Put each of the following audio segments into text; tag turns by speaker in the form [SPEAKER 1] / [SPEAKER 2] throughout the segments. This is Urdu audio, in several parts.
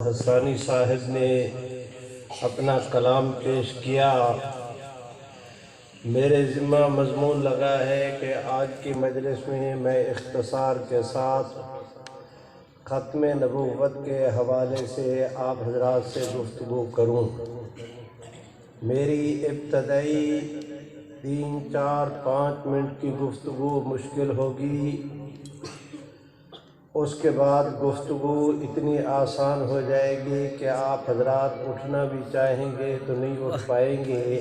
[SPEAKER 1] حسانی صاحب نے اپنا کلام پیش کیا، میرے ذمہ مضمون لگا ہے کہ آج کی مجلس میں اختصار کے ساتھ ختم نبوت کے حوالے سے آپ حضرات سے گفتگو کروں۔ میری ابتدائی 3-4-5 منٹ کی گفتگو مشکل ہوگی، اس کے بعد گفتگو اتنی آسان ہو جائے گی کہ آپ حضرات اٹھنا بھی چاہیں گے تو نہیں اٹھ پائیں گے۔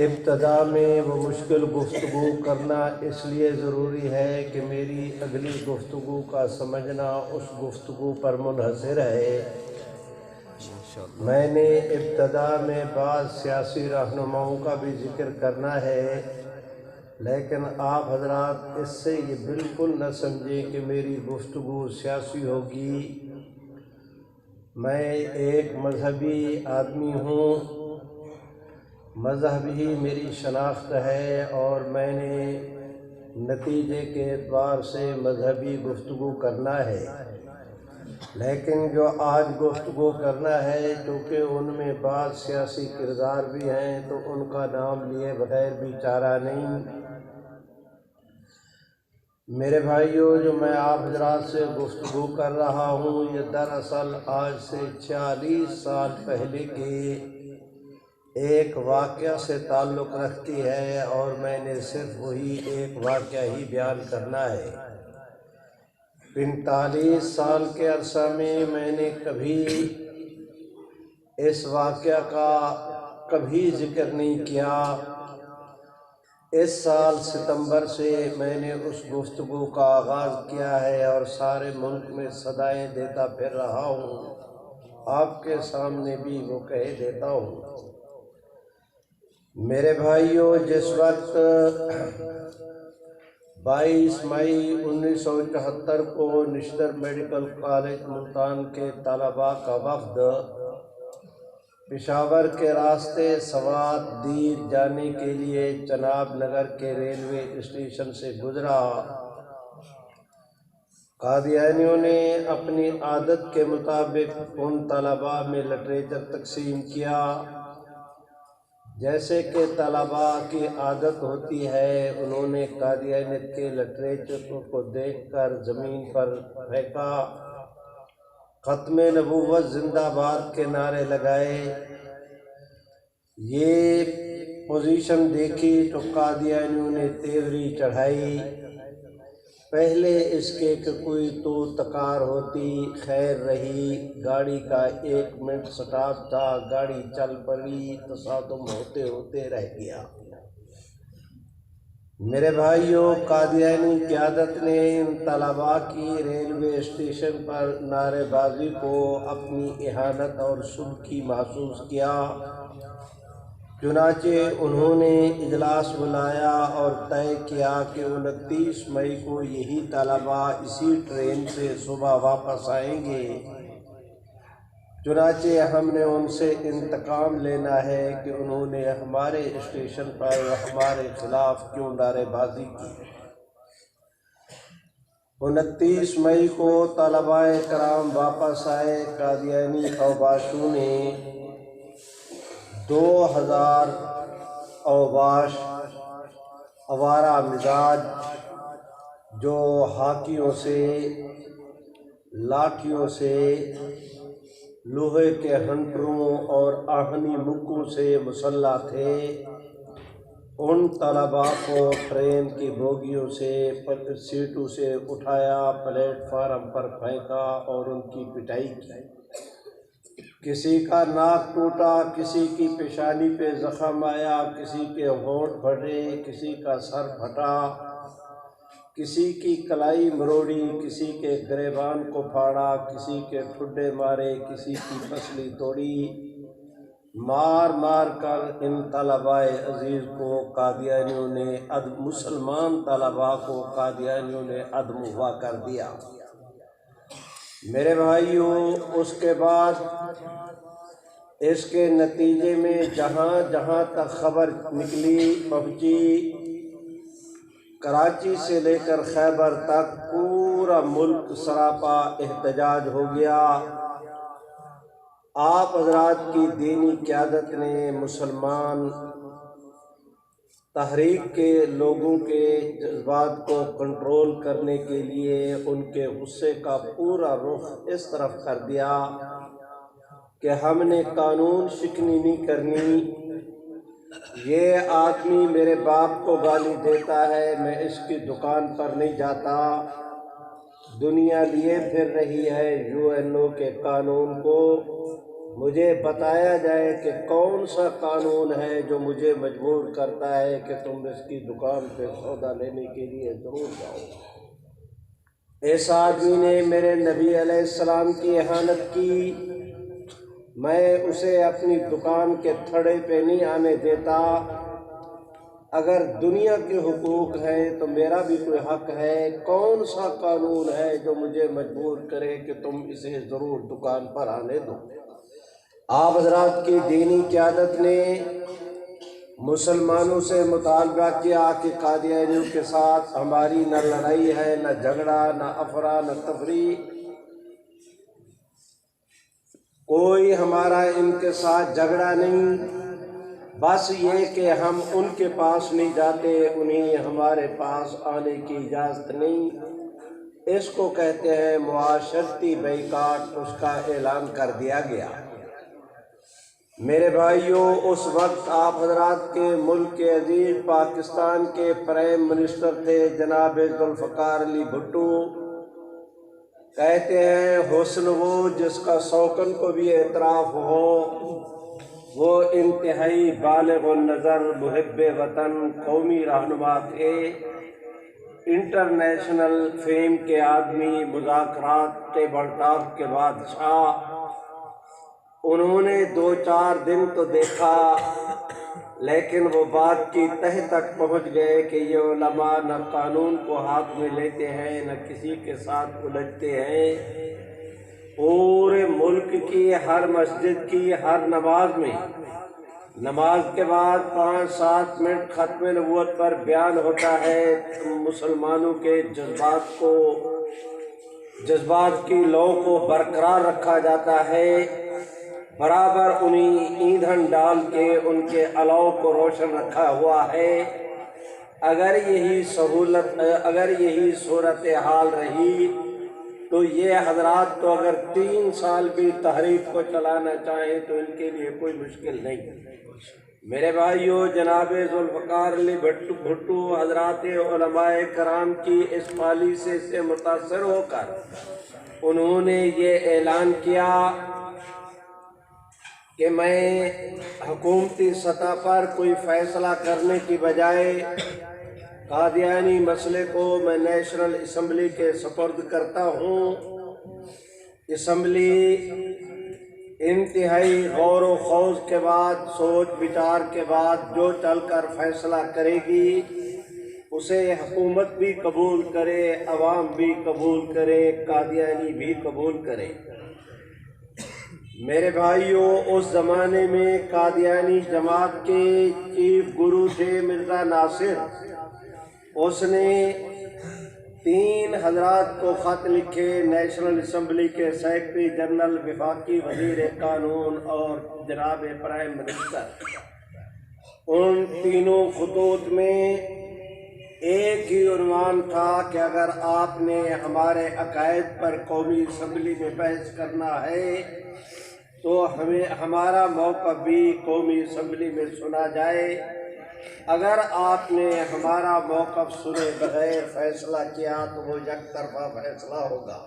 [SPEAKER 1] ابتدا میں وہ مشکل گفتگو کرنا اس لیے ضروری ہے کہ میری اگلی گفتگو کا سمجھنا اس گفتگو پر منحصر ہے۔ میں نے ابتدا میں بعض سیاسی رہنماؤں کا بھی ذکر کرنا ہے، لیکن آپ حضرات اس سے یہ بالکل نہ سمجھیں کہ میری گفتگو سیاسی ہوگی۔ میں ایک مذہبی آدمی ہوں، مذہب ہی میری شناخت ہے، اور میں نے نتیجے کے اعتبار سے مذہبی گفتگو کرنا ہے۔ لیکن جو آج گفتگو کرنا ہے، چونکہ ان میں بعض سیاسی کردار بھی ہیں تو ان کا نام لیے بغیر بھی چارہ نہیں۔ میرے بھائیوں، جو میں آپ حضرات سے گفتگو کر رہا ہوں، یہ دراصل آج سے 46 سال پہلے کے ایک واقعہ سے تعلق رکھتی ہے، اور میں نے صرف وہی ایک واقعہ ہی بیان کرنا ہے۔ 45 سال کے عرصہ میں نے کبھی اس واقعہ کا کبھی ذکر نہیں کیا۔ اس سال ستمبر سے میں نے اس گفتگو کا آغاز کیا ہے اور سارے ملک میں صدائیں دیتا پھر رہا ہوں، آپ کے سامنے بھی وہ کہہ دیتا ہوں۔ میرے بھائیوں، جس وقت 22 مئی 1974 کو نشتر میڈیکل کالج ملتان کے طلباء کا وفد پشاور کے راستے سوات دیر جانے کے لیے چناب نگر کے ریلوے اسٹیشن سے گزرا، قادیانیوں نے اپنی عادت کے مطابق ان طلباء میں لٹریچر تقسیم کیا۔ جیسے کہ طلباء کی عادت ہوتی ہے، انہوں نے قادیانیت کے لٹریچر کو دیکھ کر زمین پر پھینکا، ختم نبوت زندہ باد کے نعرے لگائے۔ یہ پوزیشن دیکھی تو قادیانیوں نے تیوری چڑھائی، پہلے اس کے کہ کوئی تو تکار ہوتی، خیر رہی۔ گاڑی کا 1 منٹ سٹاپ تھا، گاڑی چل پڑی، تصادم ہوتے ہوتے رہ گیا۔ میرے بھائیوں، قادیانی قیادت نے ان طلباء کی ریلوے اسٹیشن پر نعرے بازی کو اپنی اہانت اور سلوکی محسوس کیا، چنانچہ انہوں نے اجلاس بلایا اور طے کیا کہ 29 مئی کو یہی طلباء اسی ٹرین سے صبح واپس آئیں گے۔ چنانچہ ہم نے ان سے انتقام لینا ہے کہ انہوں نے ہمارے اسٹیشن پر ہمارے خلاف کیوں نعرے بازی کی۔ 29 مئی کو طلباء کرام واپس آئے۔ قادیانی اوباشوں نے 2000 اوباش آوارہ مزاج جو ہاکیوں سے، لاٹھیوں سے، لوہے کے ہنٹروں اور آہنی مکوں سے مسلح تھے، ان طلباء کو ٹرین کی بوگیوں سے، سیٹوں سے اٹھایا، پلیٹ فارم پر پھینکا اور ان کی پٹائی کی۔ کسی کا ناک ٹوٹا، کسی کی پیشانی پہ زخم آیا، کسی کے ہونٹ پھٹے، کسی کا سر پھٹا، کسی کی کلائی مروڑی، کسی کے گریبان کو پھاڑا، کسی کے ٹھڈے مارے، کسی کی پسلی توڑی۔ مار مار کر ان طلباء عزیز کو قادیانیوں نے مسلمان طلباء کو قادیانیوں نے عدم ہوا کر دیا۔ میرے بھائیوں، اس کے بعد اس کے نتیجے میں جہاں جہاں تک خبر نکلی پہنچی، کراچی سے لے کر خیبر تک پورے پورا ملک سراپا احتجاج ہو گیا۔ آپ حضرات کی دینی قیادت نے مسلمان تحریک کے لوگوں کے جذبات کو کنٹرول کرنے کے لیے ان کے غصے کا پورا رخ اس طرف کر دیا کہ ہم نے قانون شکنی نہیں کرنی۔ یہ آدمی میرے باپ کو گالی دیتا ہے، میں اس کی دکان پر نہیں جاتا۔ دنیا لیے پھر رہی ہے UN کے قانون کو، مجھے بتایا جائے کہ کون سا قانون ہے جو مجھے مجبور کرتا ہے کہ تم اس کی دکان پہ سودا لینے کے لیے ضرور جاؤ۔ اس آدمی نے میرے نبی علیہ السلام کی اہانت کی، میں اسے اپنی دکان کے تھڑے پہ نہیں آنے دیتا۔ اگر دنیا کے حقوق ہیں تو میرا بھی کوئی حق ہے۔ کون سا قانون ہے جو مجھے مجبور کرے کہ تم اسے ضرور دکان پر آنے دو؟ آپ حضرات کی دینی قیادت نے مسلمانوں سے مطالبہ کیا کہ قادیانیوں کے ساتھ ہماری نہ لڑائی ہے، نہ جھگڑا، نہ افرا، نہ تفریح، کوئی ہمارا ان کے ساتھ جھگڑا نہیں، بس یہ کہ ہم ان کے پاس نہیں جاتے، انہیں ہمارے پاس آنے کی اجازت نہیں۔ اس کو کہتے ہیں معاشرتی بائیکاٹ، اس کا اعلان کر دیا گیا۔ میرے بھائیوں، اس وقت آپ حضرات کے ملک کے عزیز پاکستان کے پرائم منسٹر تھے جناب ذوالفقار علی بھٹو۔ کہتے ہیں حسن وہ جس کا سوکن کو بھی اعتراف ہو، وہ انتہائی بالغ النظر محب وطن قومی رہنما تھے، انٹرنیشنل فیم کے آدمی، مذاکرات ٹیبل ٹاپ کے بادشاہ۔ انہوں نے 2-4 دن تو دیکھا، لیکن وہ بات کی تہ تک پہنچ گئے کہ یہ علماء نہ قانون کو ہاتھ میں لیتے ہیں، نہ کسی کے ساتھ الجھتے ہیں۔ پورے ملک کی ہر مسجد کی ہر نماز میں، نماز کے بعد 5-7 منٹ ختم نبوت پر بیان ہوتا ہے، مسلمانوں کے جذبات کی لو کو برقرار رکھا جاتا ہے، برابر انہیں ایندھن ڈال کے ان کے الاؤ کو روشن رکھا ہوا ہے۔ اگر یہی صورتحال رہی تو یہ حضرات تو اگر 3 سال بھی تحریک کو چلانا چاہیں تو ان کے لیے کوئی مشکل نہیں۔ میرے بھائیوں، جناب ذوالفقار علی بھٹو حضرات علماء کرام کی اس پالیسی سے متاثر ہو کر انہوں نے یہ اعلان کیا کہ میں حکومتی سطح پر کوئی فیصلہ کرنے کی بجائے قادیانی مسئلے کو میں نیشنل اسمبلی کے سپرد کرتا ہوں۔ اسمبلی انتہائی غور و خوض کے بعد، سوچ بچار کے بعد جو چل کر فیصلہ کرے گی اسے حکومت بھی قبول کرے، عوام بھی قبول کرے، قادیانی بھی قبول کرے۔ میرے بھائیوں، اس زمانے میں قادیانی جماعت کے چیف گرو تھے مرزا ناصر۔ اس نے 3 حضرات کو خط لکھے، نیشنل اسمبلی کے سیکرٹری جنرل، وفاقی وزیر قانون اور جناب پرائم منسٹر۔ ان تینوں خطوط میں ایک ہی عنوان تھا کہ اگر آپ نے ہمارے عقائد پر قومی اسمبلی میں بحث کرنا ہے تو ہمارا موقف بھی قومی اسمبلی میں سنا جائے۔ اگر آپ نے ہمارا موقف سنے بغیر فیصلہ کیا تو وہ یک طرفہ فیصلہ ہوگا۔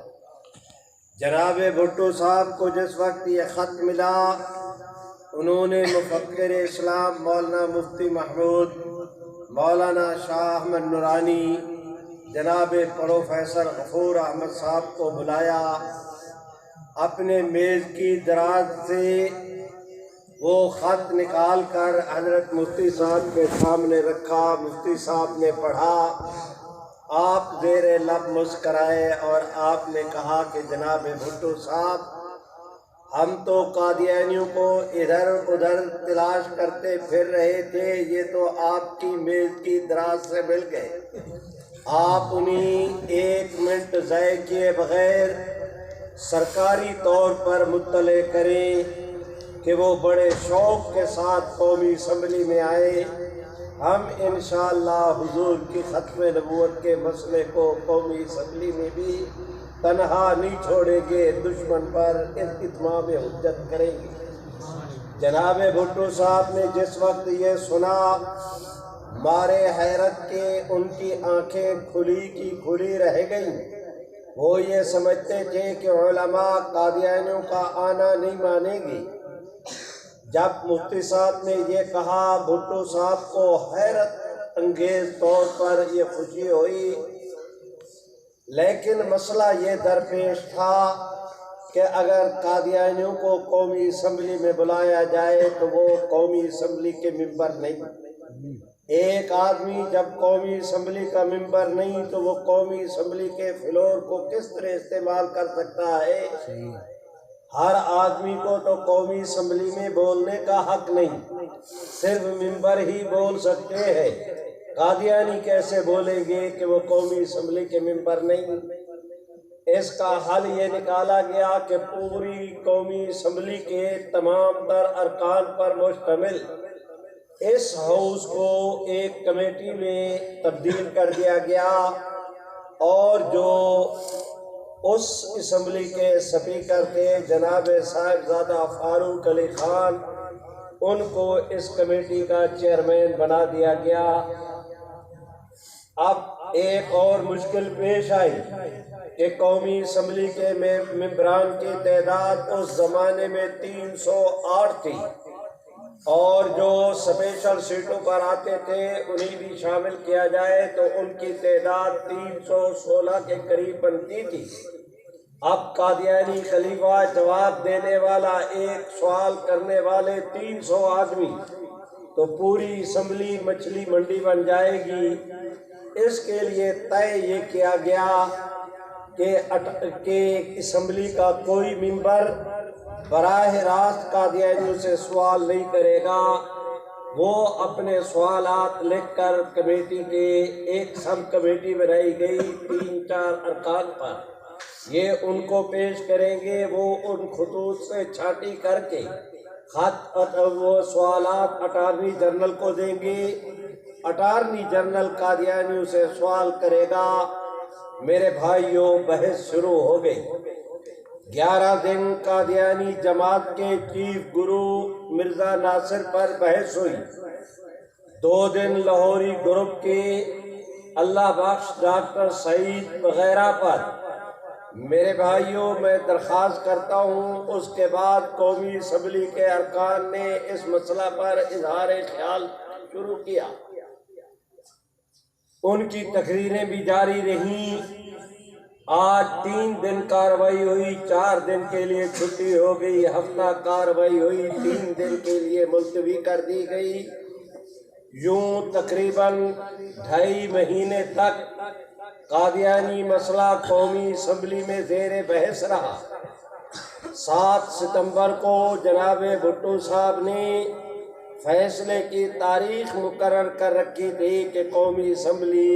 [SPEAKER 1] جناب بھٹو صاحب کو جس وقت یہ خط ملا، انہوں نے مفکر اسلام مولانا مفتی محمود، مولانا شاہ احمد نورانی، جناب پروفیسر غفور احمد صاحب کو بلایا، اپنے میز کی دراز سے وہ خط نکال کر حضرت مفتی صاحب کے سامنے رکھا۔ مفتی صاحب نے پڑھا، آپ زیر لب مسکرائے اور آپ نے کہا کہ جناب بھٹو صاحب، ہم تو قادیانیوں کو ادھر ادھر تلاش کرتے پھر رہے تھے، یہ تو آپ کی میز کی دراز سے مل گئے۔ آپ انہیں 1 منٹ ضائع کیے بغیر سرکاری طور پر مطلع کریں کہ وہ بڑے شوق کے ساتھ قومی اسمبلی میں آئے۔ ہم انشاءاللہ حضور کی ختم نبوت کے مسئلے کو قومی اسمبلی میں بھی تنہا نہیں چھوڑیں گے، دشمن پر اتمام حجت کریں گے۔ جناب بھٹو صاحب نے جس وقت یہ سنا، مارے حیرت کے ان کی آنکھیں کھلی کی کھلی رہ گئیں۔ وہ یہ سمجھتے تھے کہ علماء قادیانیوں کا آنا نہیں مانیں گے۔ جب مفتی صاحب نے یہ کہا، بھٹو صاحب کو حیرت انگیز طور پر یہ خوشی ہوئی، لیکن مسئلہ یہ درپیش تھا کہ اگر قادیانیوں کو قومی اسمبلی میں بلایا جائے تو وہ قومی اسمبلی کے ممبر نہیں۔ ایک آدمی جب قومی اسمبلی کا ممبر نہیں تو وہ قومی اسمبلی کے فلور کو کس طرح استعمال کر سکتا ہے؟ ہر آدمی کو تو قومی اسمبلی میں بولنے کا حق نہیں، صرف ممبر ہی بول سکتے ہیں۔ قادیانی کیسے بولیں گے کہ وہ قومی اسمبلی کے ممبر نہیں؟ اس کا حل یہ نکالا گیا کہ پوری قومی اسمبلی کے تمام تر ارکان پر مشتمل اس ہاؤس کو ایک کمیٹی میں تبدیل کر دیا گیا، اور جو اس اسمبلی کے اسپیکر تھے جناب صاحبزادہ فاروق علی خان، ان کو اس کمیٹی کا چیئرمین بنا دیا گیا۔ اب ایک اور مشکل پیش آئی کہ قومی اسمبلی کے ممبران کی تعداد اس زمانے میں 308 تھی، اور جو اسپیشل سیٹوں پر آتے تھے انہیں بھی شامل کیا جائے تو ان کی تعداد 316 کے قریب بنتی تھی۔ اب قادیانی خلیفہ جواب دینے والا، ایک سوال کرنے والے 300 آدمی، تو پوری اسمبلی مچھلی منڈی بن جائے گی۔ اس کے لیے طے یہ کیا گیا کہ اسمبلی کا کوئی ممبر براہ راست قادیانیوں سے سوال نہیں کرے گا، وہ اپنے سوالات لکھ کر کمیٹی کے ایک سب کمیٹی بنائی گئی 3-4 ارکان پر، یہ ان کو پیش کریں گے، وہ ان خطوط سے چھانٹی کر کے وہ سوالات اٹارنی جنرل کو دیں گے، اٹارنی جنرل قادیانیوں سے سوال کرے گا۔ میرے بھائیوں، بحث شروع ہو گئی۔ 11 دن قادیانی جماعت کے چیف گرو مرزا ناصر پر بحث ہوئی، 2 دن لاہوری گروپ کے اللہ بخش ڈاکٹر سعید وغیرہ پر۔ میرے بھائیوں، میں درخواست کرتا ہوں، اس کے بعد قومی اسمبلی کے ارکان نے اس مسئلہ پر اظہار خیال شروع کیا، ان کی تقریریں بھی جاری رہیں۔ آج 3 دن کارروائی ہوئی، 4 دن کے لیے چھٹی ہو گئی، ہفتہ کارروائی ہوئی، 3 دن کے لیے ملتوی کر دی گئی۔ یوں تقریباً 2.5 مہینے تک قادیانی مسئلہ قومی اسمبلی میں زیر بحث رہا۔ 7 ستمبر کو جناب بھٹو صاحب نے فیصلے کی تاریخ مقرر کر رکھی تھی کہ قومی اسمبلی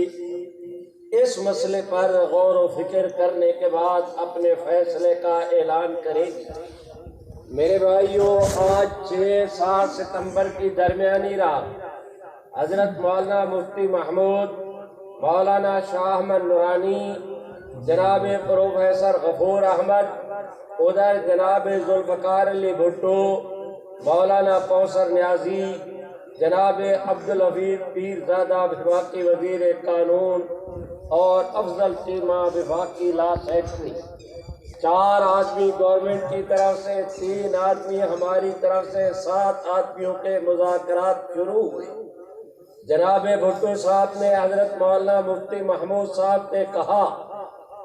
[SPEAKER 1] اس مسئلے پر غور و فکر کرنے کے بعد اپنے فیصلے کا اعلان کرے گی۔ میرے بھائیوں، آج 6-7 ستمبر کی درمیانی رات حضرت مولانا مفتی محمود، مولانا شاہ احمد نورانی، جناب پروفیسر غفور احمد، ادھر جناب ذوالفقار علی بھٹو، مولانا کوثر نیازی، جناب عبدالحفیظ پیرزادہ وفاقی وزیر قانون، اور افضل چیمہ وفاقی لا سیکٹری، 4 آدمی گورنمنٹ کی طرف سے، 3 آدمی ہماری طرف سے، 7 آدمیوں کے مذاکرات شروع ہوئے۔ جناب بھٹو صاحب نے حضرت مولانا مفتی محمود صاحب نے کہا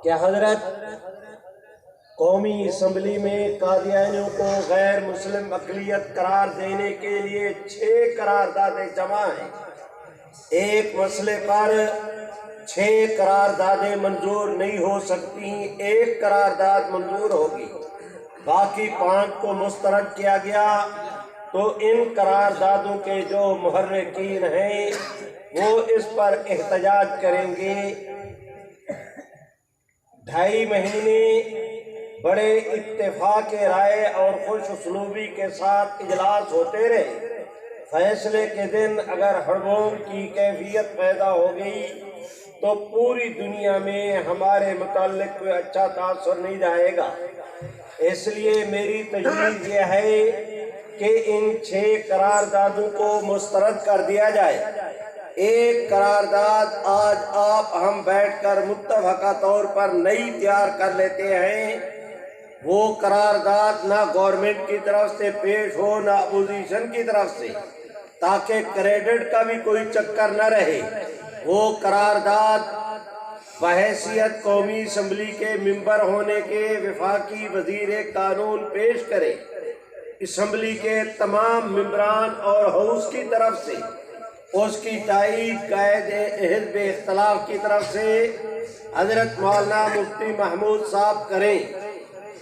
[SPEAKER 1] کہ حضرت، قومی اسمبلی میں قادیانیوں کو غیر مسلم اقلیت قرار دینے کے لیے 6 قراردادیں جمع ہیں۔ ایک مسئلے پر 6 قراردادیں منظور نہیں ہو سکتی، 1 قرارداد منظور ہوگی، باقی 5 کو مسترد کیا گیا۔ تو ان قراردادوں کے جو محرکین ہیں وہ اس پر احتجاج کریں گے 2.5 مہینے بڑے اتفاق رائے اور خوش اسلوبی کے ساتھ اجلاس ہوتے رہے۔ فیصلے کے دن اگر ہڑبوں کی کیفیت پیدا ہو گئی تو پوری دنیا میں ہمارے متعلق کوئی اچھا تاثر نہیں جائے گا۔ اس لیے میری تجویز یہ ہے کہ ان 6 قراردادوں کو مسترد کر دیا جائے۔ ایک قرارداد آج آپ ہم بیٹھ کر متفقہ طور پر نئی تیار کر لیتے ہیں۔ وہ قرارداد نہ گورنمنٹ کی طرف سے پیش ہو نہ اپوزیشن کی طرف سے، تاکہ کریڈٹ کا بھی کوئی چکر نہ رہے۔ وہ قرارداد بحیثیت قومی اسمبلی کے ممبر ہونے کے وفاقی وزیر قانون پیش کرے۔ اسمبلی کے تمام ممبران اور ہاؤس کی طرف سے اس کی تائید قائد حزب اختلاف کی طرف سے حضرت مولانا مفتی محمود صاحب کریں۔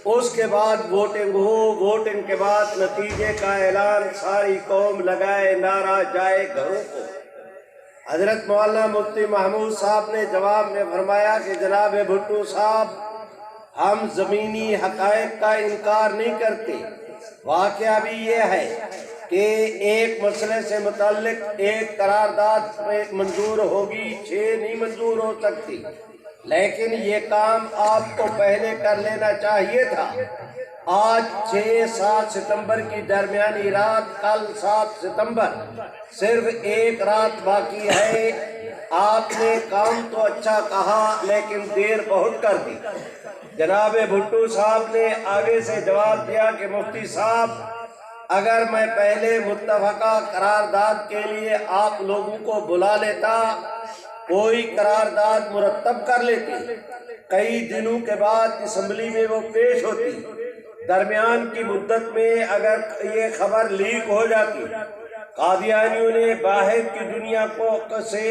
[SPEAKER 1] اس کے بعد ووٹنگ ہو، ووٹنگ کے بعد نتیجے کا اعلان، ساری قوم لگائے نعرہ جائے گھروں کو۔ حضرت مولانا مفتی محمود صاحب نے جواب میں فرمایا کہ جناب بھٹو صاحب، ہم زمینی حقائق کا انکار نہیں کرتے۔ واقعہ بھی یہ ہے کہ ایک مسئلے سے متعلق ایک قرارداد منظور ہوگی، 6 نہیں منظور ہو سکتی، لیکن یہ کام آپ کو پہلے کر لینا چاہیے تھا۔ آج 6-7 ستمبر کی درمیانی رات، کل 7 ستمبر، صرف ایک رات باقی ہے۔ آپ نے کام تو اچھا کہا لیکن دیر بہت کر دی۔ جناب بھٹو صاحب نے آگے سے جواب دیا کہ مفتی صاحب، اگر میں پہلے متفقہ قرارداد کے لیے آپ لوگوں کو بلا لیتا، کوئی قرارداد مرتب کر لیتی، کئی دنوں کے بعد اسمبلی میں وہ پیش ہوتی، درمیان کی مدت میں اگر یہ خبر لیک ہو جاتی، قادیانیوں نے باہر کی دنیا سے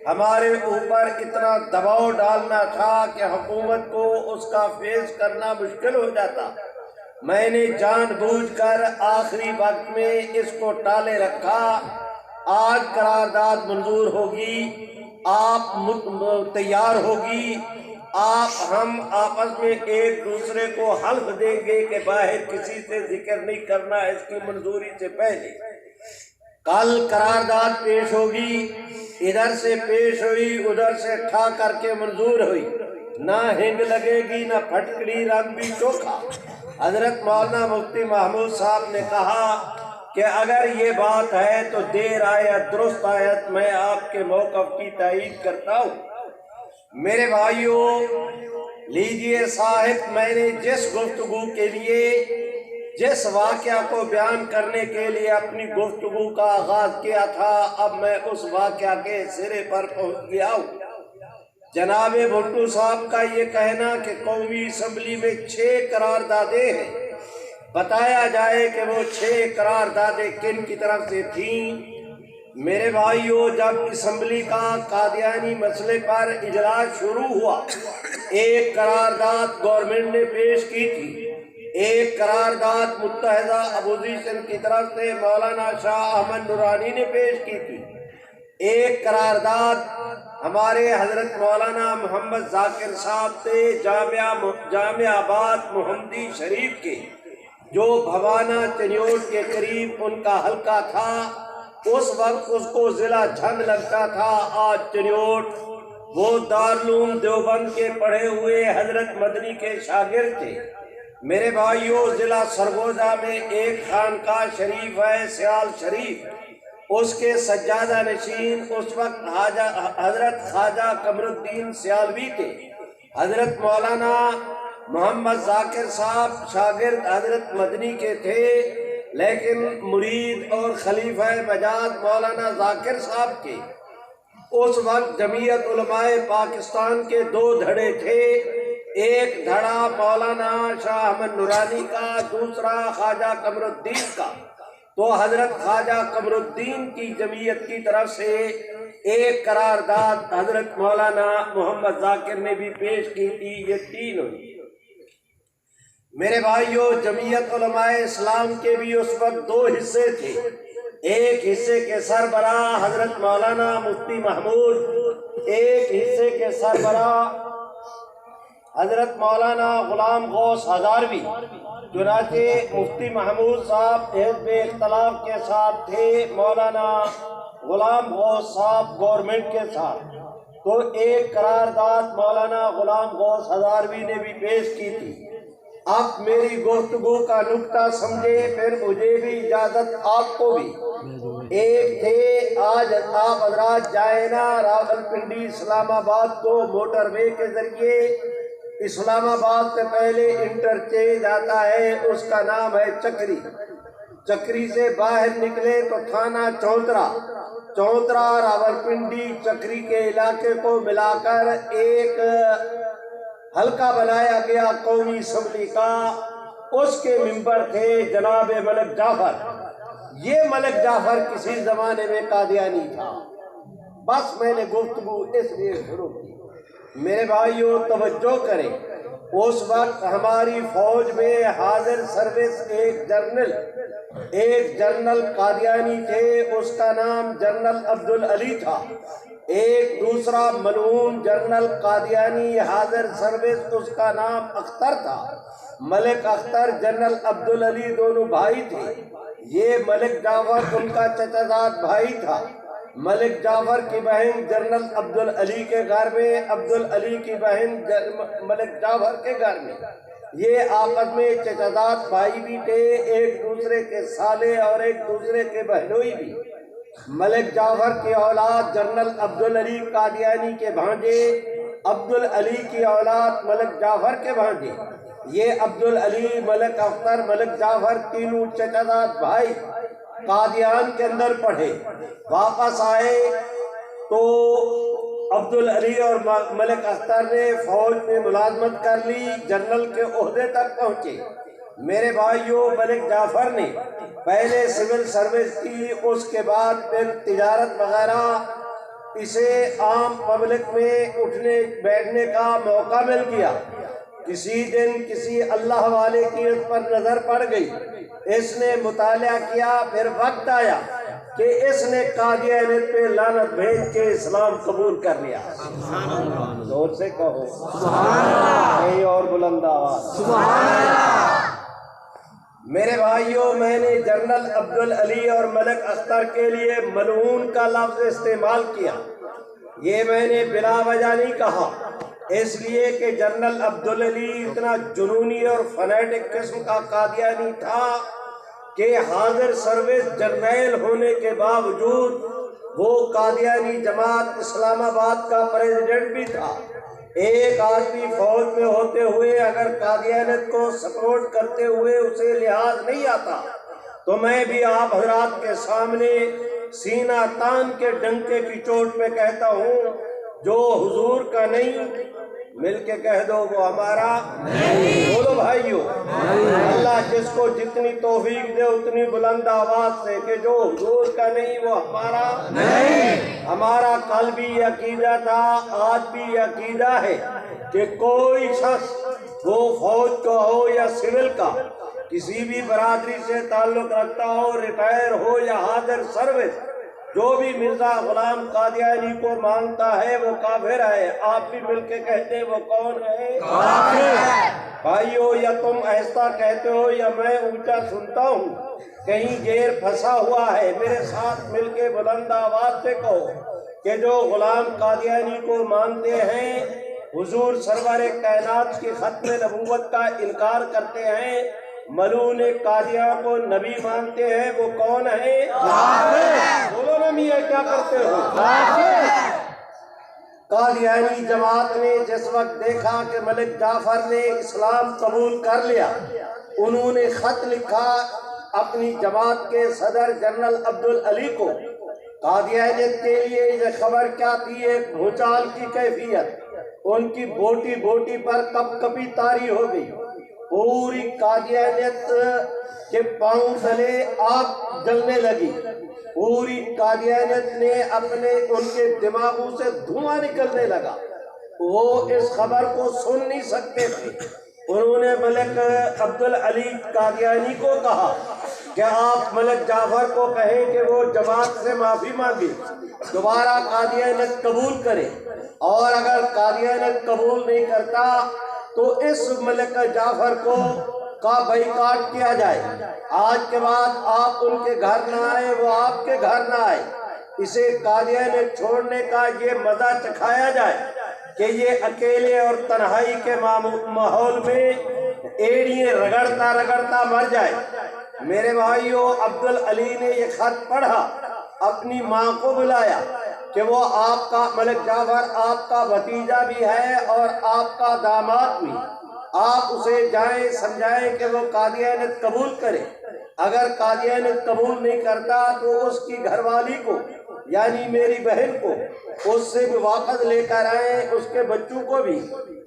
[SPEAKER 1] ہمارے اوپر اتنا دباؤ ڈالنا تھا کہ حکومت کو اس کا فیس کرنا مشکل ہو جاتا۔ میں نے جان بوجھ کر آخری وقت میں اس کو ٹالے رکھا۔ آج قرارداد منظور ہوگی، آپ تیار ہوگی، ہم آپس میں ایک دوسرے کو حلف دیں گے کہ باہر کسی سے ذکر نہیں کرنا اس کی منظوری سے پہلے۔ کل قرارداد پیش ہوگی، ادھر سے پیش ہوئی، ادھر سے ٹھا کر کے منظور ہوئی، نہ ہنگ لگے گی نہ پھٹکڑی، رنگ بھی چوکھا۔ حضرت مولانا مفتی محمود صاحب نے کہا کہ اگر یہ بات ہے تو دیر آیت درست آیت، میں آپ کے موقف کی تائید کرتا ہوں۔ میرے بھائیوں، لیجئے صاحب، میں نے جس گفتگو کے لیے، جس واقعہ کو بیان کرنے کے لیے اپنی گفتگو کا آغاز کیا تھا، اب میں اس واقعہ کے سرے پر پہنچ گیا ہوں۔ جناب بھٹو صاحب کا یہ کہنا کہ قومی اسمبلی میں 6 قراردادیں ہیں، بتایا جائے کہ وہ 6 قراردادیں کن کی طرف سے تھیں۔ میرے بھائیوں، جب اسمبلی کا قادیانی مسئلے پر اجلاس شروع ہوا، ایک قرارداد گورنمنٹ نے پیش کی تھی، ایک قرارداد متحدہ اپوزیشن کی طرف سے مولانا شاہ احمد نورانی نے پیش کی تھی، ایک قرارداد ہمارے حضرت مولانا محمد ذاکر صاحب سے جامعہ آباد محمدی شریف کے، جو بھوانا چنیوٹ کے قریب ان کا حلقہ تھا، اس وقت اس کو ضلع جھنگ لگتا تھا، آج چنیوٹ۔ وہ دارالعلوم دیوبند کے پڑھے ہوئے حضرت مدنی کے شاگرد تھے۔ میرے بھائیوں، ضلع سرگوزہ میں ایک خانقاہ شریف ہے، سیال شریف، اس کے سجادہ نشین اس وقت حضرت خواجہ قمر الدین سیالوی تھے۔ حضرت مولانا محمد ذاکر صاحب شاگرد حضرت مدنی کے تھے، لیکن مرید اور خلیفہ مجاز مولانا ذاکر صاحب کے۔ اس وقت جمعیت علماء پاکستان کے 2 دھڑے تھے، ایک دھڑا مولانا شاہ احمد نورانی کا، دوسرا خواجہ قمر الدین کا۔ تو حضرت خواجہ قمر الدین کی جمعیت کی طرف سے ایک قرارداد حضرت مولانا محمد ذاکر نے بھی پیش کی تھی، یہ 3 ہوئی۔ میرے بھائیوں، جمعیت علماء اسلام کے بھی اس وقت 2 حصے تھے، ایک حصے کے سربراہ حضرت مولانا مفتی محمود، ایک حصے کے سربراہ حضرت مولانا غلام غوث ہزاروی چنانچہ مفتی محمود صاحب حزب اختلاف کے ساتھ تھے، مولانا غلام غوث صاحب گورنمنٹ کے ساتھ، تو ایک قرارداد مولانا غلام غوث ہزاروی نے بھی پیش کی تھی۔ اب میری گفتگو کا نقطہ سمجھے، پھر مجھے بھی اجازت، آپ کو بھی۔ ایک تھے، آج آپ حضرات جائیں نا راولپنڈی اسلام آباد کو موٹر وے کے ذریعے، اسلام آباد سے پہلے انٹرچینج آتا ہے، اس کا نام ہے چکری۔ چکری سے باہر نکلے تو تھانہ چونترا راولپنڈی چکری کے علاقے کو ملا کر ایک حلقہ بنایا گیا قومی اسمبلی کا، اس کے ممبر تھے جناب ملک جعفر۔ یہ ملک جعفر کسی زمانے میں قادیانی تھا۔ بس میں نے گفتگو اس لیے شروع کی، میرے بھائیوں توجہ کریں، اس وقت ہماری فوج میں حاضر سروس ایک جنرل قادیانی تھے، اس کا نام جنرل عبدالعلی تھا۔ ایک دوسرا ملعون جنرل قادیانی حاضر سروس، اس کا نام اختر تھا۔ ملک اختر جنرل عبدالعلی دونوں بھائی تھے۔ یہ ملک جعفر ان کا چچا زاد بھائی تھا۔ ملک جعفر کی بہن جنرل عبدالعلی کے گھر میں، عبدالعلی کی بہن ملک جعفر کے گھر میں۔ یہ آپس میں چچا زاد بھائی بھی تھے، ایک دوسرے کے سالے اور ایک دوسرے کے بہنوئی بھی۔ ملک جعفر کی اولاد جنرل عبدالعلی قادیانی کے بھانجے، عبدالعلی کی اولاد ملک جعفر کے بھانجے۔ یہ عبدالعلی، ملک اختر، ملک جعفر تینوں چچا زاد بھائی قادیان کے اندر پڑھے، واپس آئے تو عبدالعلی اور ملک اختر نے فوج میں ملازمت کر لی، جنرل کے عہدے تک پہنچے۔ میرے بھائیوں، ملک جعفر نے پہلے سول سروس کی، اس کے بعد پھر تجارت وغیرہ، اسے عام پبلک میں اٹھنے بیٹھنے کا موقع مل گیا۔ کسی دن کسی اللہ والے کی اس پر نظر پڑ گئی، اس نے مطالعہ کیا، پھر وقت آیا کہ اس نے قادیانیت پہ لعنت بھیج کے اسلام قبول کر لیا۔ زور سے کہو سبحان اللہ، کہیں اور بلند آواز سبحان اللہ۔ میرے بھائیوں، میں نے جنرل عبدالعلی اور ملک اختر کے لیے ملعون کا لفظ استعمال کیا، یہ میں نے بلا وجہ نہیں کہا، اس لیے کہ جنرل عبدالعلی اتنا جنونی اور فنیٹک قسم کا قادیانی تھا کہ حاضر سروس جرنیل ہونے کے باوجود وہ قادیانی جماعت اسلام آباد کا پریزیڈنٹ بھی تھا۔ ایک آدمی فوج میں ہوتے ہوئے اگر قادیانیت کو سپورٹ کرتے ہوئے اسے لحاظ نہیں آتا تو میں بھی آپ حضرات کے سامنے سینہ تان کے ڈنکے کی چوٹ پہ کہتا ہوں، جو حضور کا نہیں، مل کے کہہ دو وہ ہمارا نہیں۔ بولو بھائیو، اللہ جس کو جتنی توفیق دے اتنی بلند آواز سے کہ جو حضور کا نہیں وہ ہمارا نہیں۔ ہمارا کل بھی عقیدہ تھا، آج بھی عقیدہ ہے کہ کوئی شخص وہ فوج کا ہو یا سول کا، کسی بھی برادری سے تعلق رکھتا ہو، ریٹائر ہو یا حاضر سروس، جو بھی مرزا غلام قادیانی کو مانگتا ہے وہ کافر ہے۔ آپ بھی مل کے کہتے ہیں وہ کون ہے؟ کافر ہے۔ بھائیو، یا تم ایسا کہتے ہو یا میں اونچا سنتا ہوں، کہیں گیر پھنسا ہوا ہے، میرے ساتھ مل کے بلند آواز سے کہو کہ جو غلام قادیانی کو مانتے ہیں، حضور سرور کائنات کی ختم نبوت کا انکار کرتے ہیں، ملعون قادیان کو نبی مانتے ہیں، وہ کون ہے؟ کافر۔ بولو نا میاں، کیا کرتے ہو؟ کافر۔ قادیانی جماعت نے جس وقت دیکھا کہ ملک جعفر نے اسلام قبول کر لیا، انہوں نے خط لکھا اپنی جماعت کے صدر جنرل عبدالعلی کو۔ قادیانیت کے لیے یہ خبر کیا تھی؟ ایک بھوچال کی کیفیت، ان کی بوٹی بوٹی پر کپ کپی طاری ہو گئی، پوری قادیانیت کے پاؤں تلے آگ جلنے لگی، پوری قادیانیت نے ان کے دماغوں سے دھواں نکلنے لگا، وہ اس خبر کو سن نہیں سکتے تھے۔ انہوں نے ملک عبدالعلی قادیانی کو کہا کہ آپ ملک جعفر کو کہیں کہ وہ جماعت سے معافی مانگے، دوبارہ قادیانیت قبول کرے، اور اگر قادیانیت قبول نہیں کرتا تو اس ملک جعفر کو کا بائیکاٹ کیا جائے، آج کے بعد آپ ان کے گھر نہ آئے، وہ آپ کے گھر نہ آئے، اسے قادیانیت چھوڑنے کا یہ مزہ چکھایا جائے کہ یہ اکیلے اور تنہائی کے ماحول میں ایڑیاں رگڑتا رگڑتا مر جائے۔ میرے بھائیوں، عبدالعلی نے یہ خط پڑھا، اپنی ماں کو بلایا کہ وہ آپ کا ملک جعفر آپ کا بھتیجا بھی ہے اور آپ کا داماد بھی، آپ اسے جائیں سمجھائیں کہ وہ قادیانیت قبول کرے، اگر قادیانیت قبول نہیں کرتا تو اس کی گھر والی کو یعنی میری بہن کو اس سے بھی واپس لے کر آئیں، اس کے بچوں کو بھی،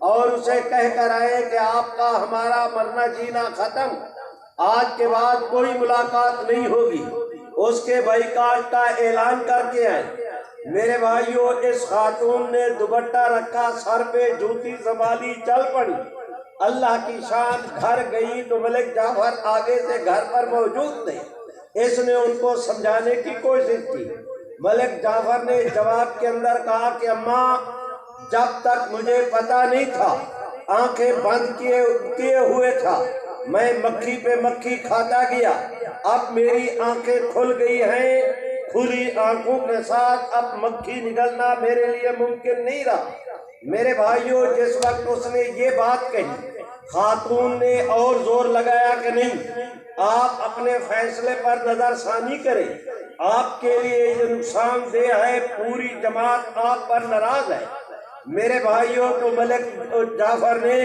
[SPEAKER 1] اور اسے کہہ کر آئیں کہ آپ کا ہمارا مرنا جینا ختم، آج کے بعد کوئی ملاقات نہیں ہوگی، اس کے بائیکاٹ کا اعلان کر کے آئیں۔ میرے بھائیوں، اس خاتون نے دوپٹہ رکھا، سر پہ جوتی سنبھالی، چل پڑی، اللہ کی شان، گھر گئی تو ملک جعفر آگے سے گھر پر موجود تھے، اس نے ان کو سمجھانے کی کوشش کی۔ ملک جعفر نے جواب کے اندر کہا کہ اماں، جب تک مجھے پتا نہیں تھا، آنکھیں بند کیے ہوئے تھا، میں مکھی پہ مکھی کھاتا گیا، اب میری آنکھیں کھل گئی ہیں، کھلی آنکھوں کے ساتھ اب مکھی نگلنا میرے لیے ممکن نہیں رہا۔ میرے بھائیوں، جس وقت اس نے یہ بات کہی، خاتون نے اور زور لگایا کہ نہیں، آپ اپنے فیصلے پر نظر ثانی کریں، آپ کے لیے یہ نقصان دہ ہے، پوری جماعت آپ پر ناراض ہے۔ میرے بھائیوں، تو ملک جعفر نے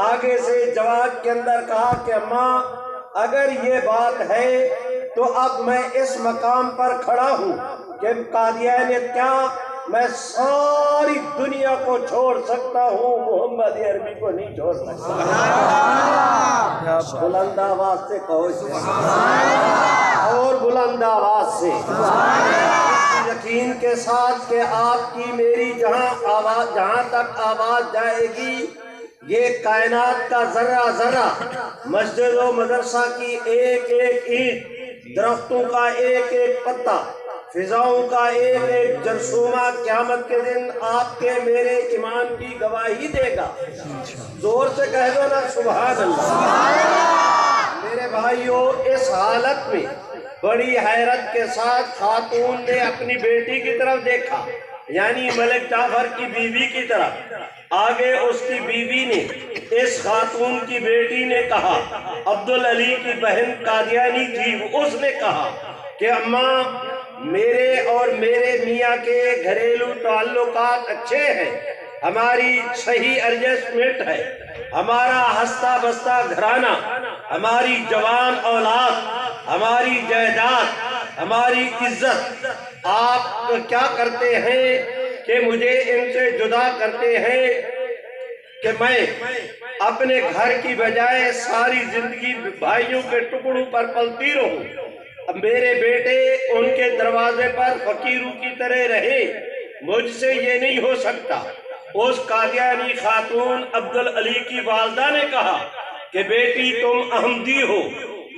[SPEAKER 1] آگے سے جواب کے اندر کہا کہ اماں، اگر یہ بات ہے تو اب میں اس مقام پر کھڑا ہوں کہ قادیانیت کیا، میں ساری دنیا کو چھوڑ سکتا ہوں، محمد عربی کو نہیں چھوڑ سکتا۔ بلند آواز سے کہو، اور بلند آواز سے، یقین کے ساتھ کہ آپ کی میری جہاں تک آواز جائے گی، یہ کائنات کا ذرہ ذرہ، مسجد و مدرسہ کی ایک ایک اینٹ، درختوں کا ایک ایک پتا، فضاؤں کا ایک ایک جرثومہ قیامت کے دن آپ کے میرے ایمان کی گواہی دے گا۔ زور سے کہہ دو نا سبحان اللہ۔ میرے بھائیوں، اس حالت میں بڑی حیرت کے ساتھ خاتون نے اپنی بیٹی کی طرف دیکھا، یعنی ملک جعفر کی بیوی کی طرف۔ آگے اس کی بیوی نے، اس خاتون کی بیٹی نے کہا، عبدالعلی کی بہن قادیانی تھی، اس نے کہا کہ اماں، میرے اور میرے میاں کے گھریلو تعلقات اچھے ہیں، ہماری صحیح ایڈجسٹمنٹ ہے، ہمارا ہستہ بستہ گھرانہ، ہماری جوان اولاد، ہماری جائیداد، ہماری عزت، آپ کیا کرتے ہیں کہ مجھے ان سے جدا کرتے ہیں کہ میں اپنے گھر کی بجائے ساری زندگی بھائیوں کے ٹکڑوں پر پلتی رہوں، میرے بیٹے ان کے دروازے پر فقیروں کی طرح رہے، مجھ سے یہ نہیں ہو سکتا۔ اس قادیانی خاتون عبدالعلی کی والدہ نے کہا کہ بیٹی تم احمدی ہو،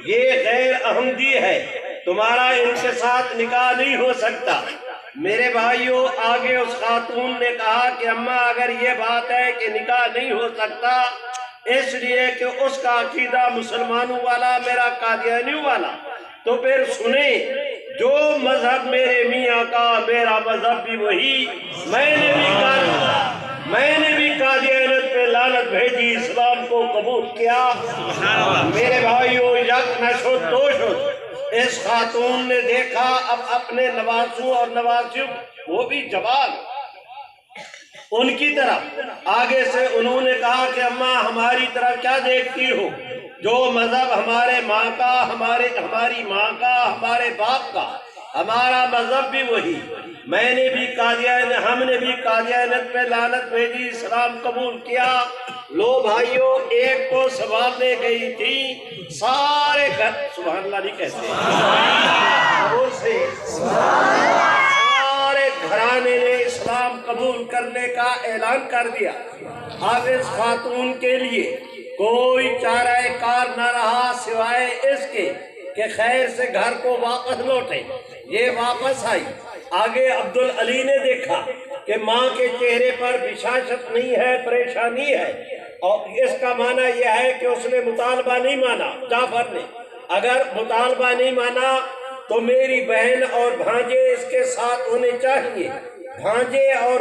[SPEAKER 1] یہ غیر احمدی ہے، تمہارا ان کے ساتھ نکاح نہیں ہو سکتا۔ میرے بھائیوں، آگے اس خاتون نے کہا کہ اماں، اگر یہ بات ہے کہ نکاح نہیں ہو سکتا اس لیے کہ اس کا عقیدہ مسلمانوں والا، میرا قادیانیوں والا، تو پھر سنیں، جو مذہب میرے میاں کا، میرا مذہب بھی وہی، میں نے بھی قادیانیت پہ لعنت بھیجی، اسلام کو قبول کیا۔ میرے بھائیوں، یک نہ شد دو شد، اس خاتون نے دیکھا اب اپنے نوازوں اور نوازیوں، وہ بھی جوان، ان کی طرف آگے سے انہوں نے کہا کہ اماں، ہماری طرف کیا دیکھتی ہو، جو مذہب ہمارے ماں کا، ہماری ماں کا، ہمارے باپ کا، ہمارا مذہب بھی وہی، ہم نے بھی قادیانیت پہ لعنت بھیجی، اسلام قبول کیا۔ لو بھائیوں، ایک کو سنبھالنے گئی تھی، سارے گھر، سبحان اللہ نہیں کہتے، سارے گھرانے نے اسلام قبول کرنے کا اعلان کر دیا۔ اب اس خاتون کے لیے کوئی چارہ کار نہ رہا سوائے اس کے کہ خیر سے گھر کو واپس لوٹے۔ یہ واپس آئی، آگے عبدالعلی نے دیکھا کہ ماں کے چہرے پر بشاشت نہیں ہے، پریشانی ہے، اور اس کا معنی یہ ہے کہ اس نے مطالبہ نہیں مانا جعفر نے. اگر مطالبہ نہیں مانا تو میری بہن اور بھانجے اس کے ساتھ ہونے چاہیے. بھانجے اور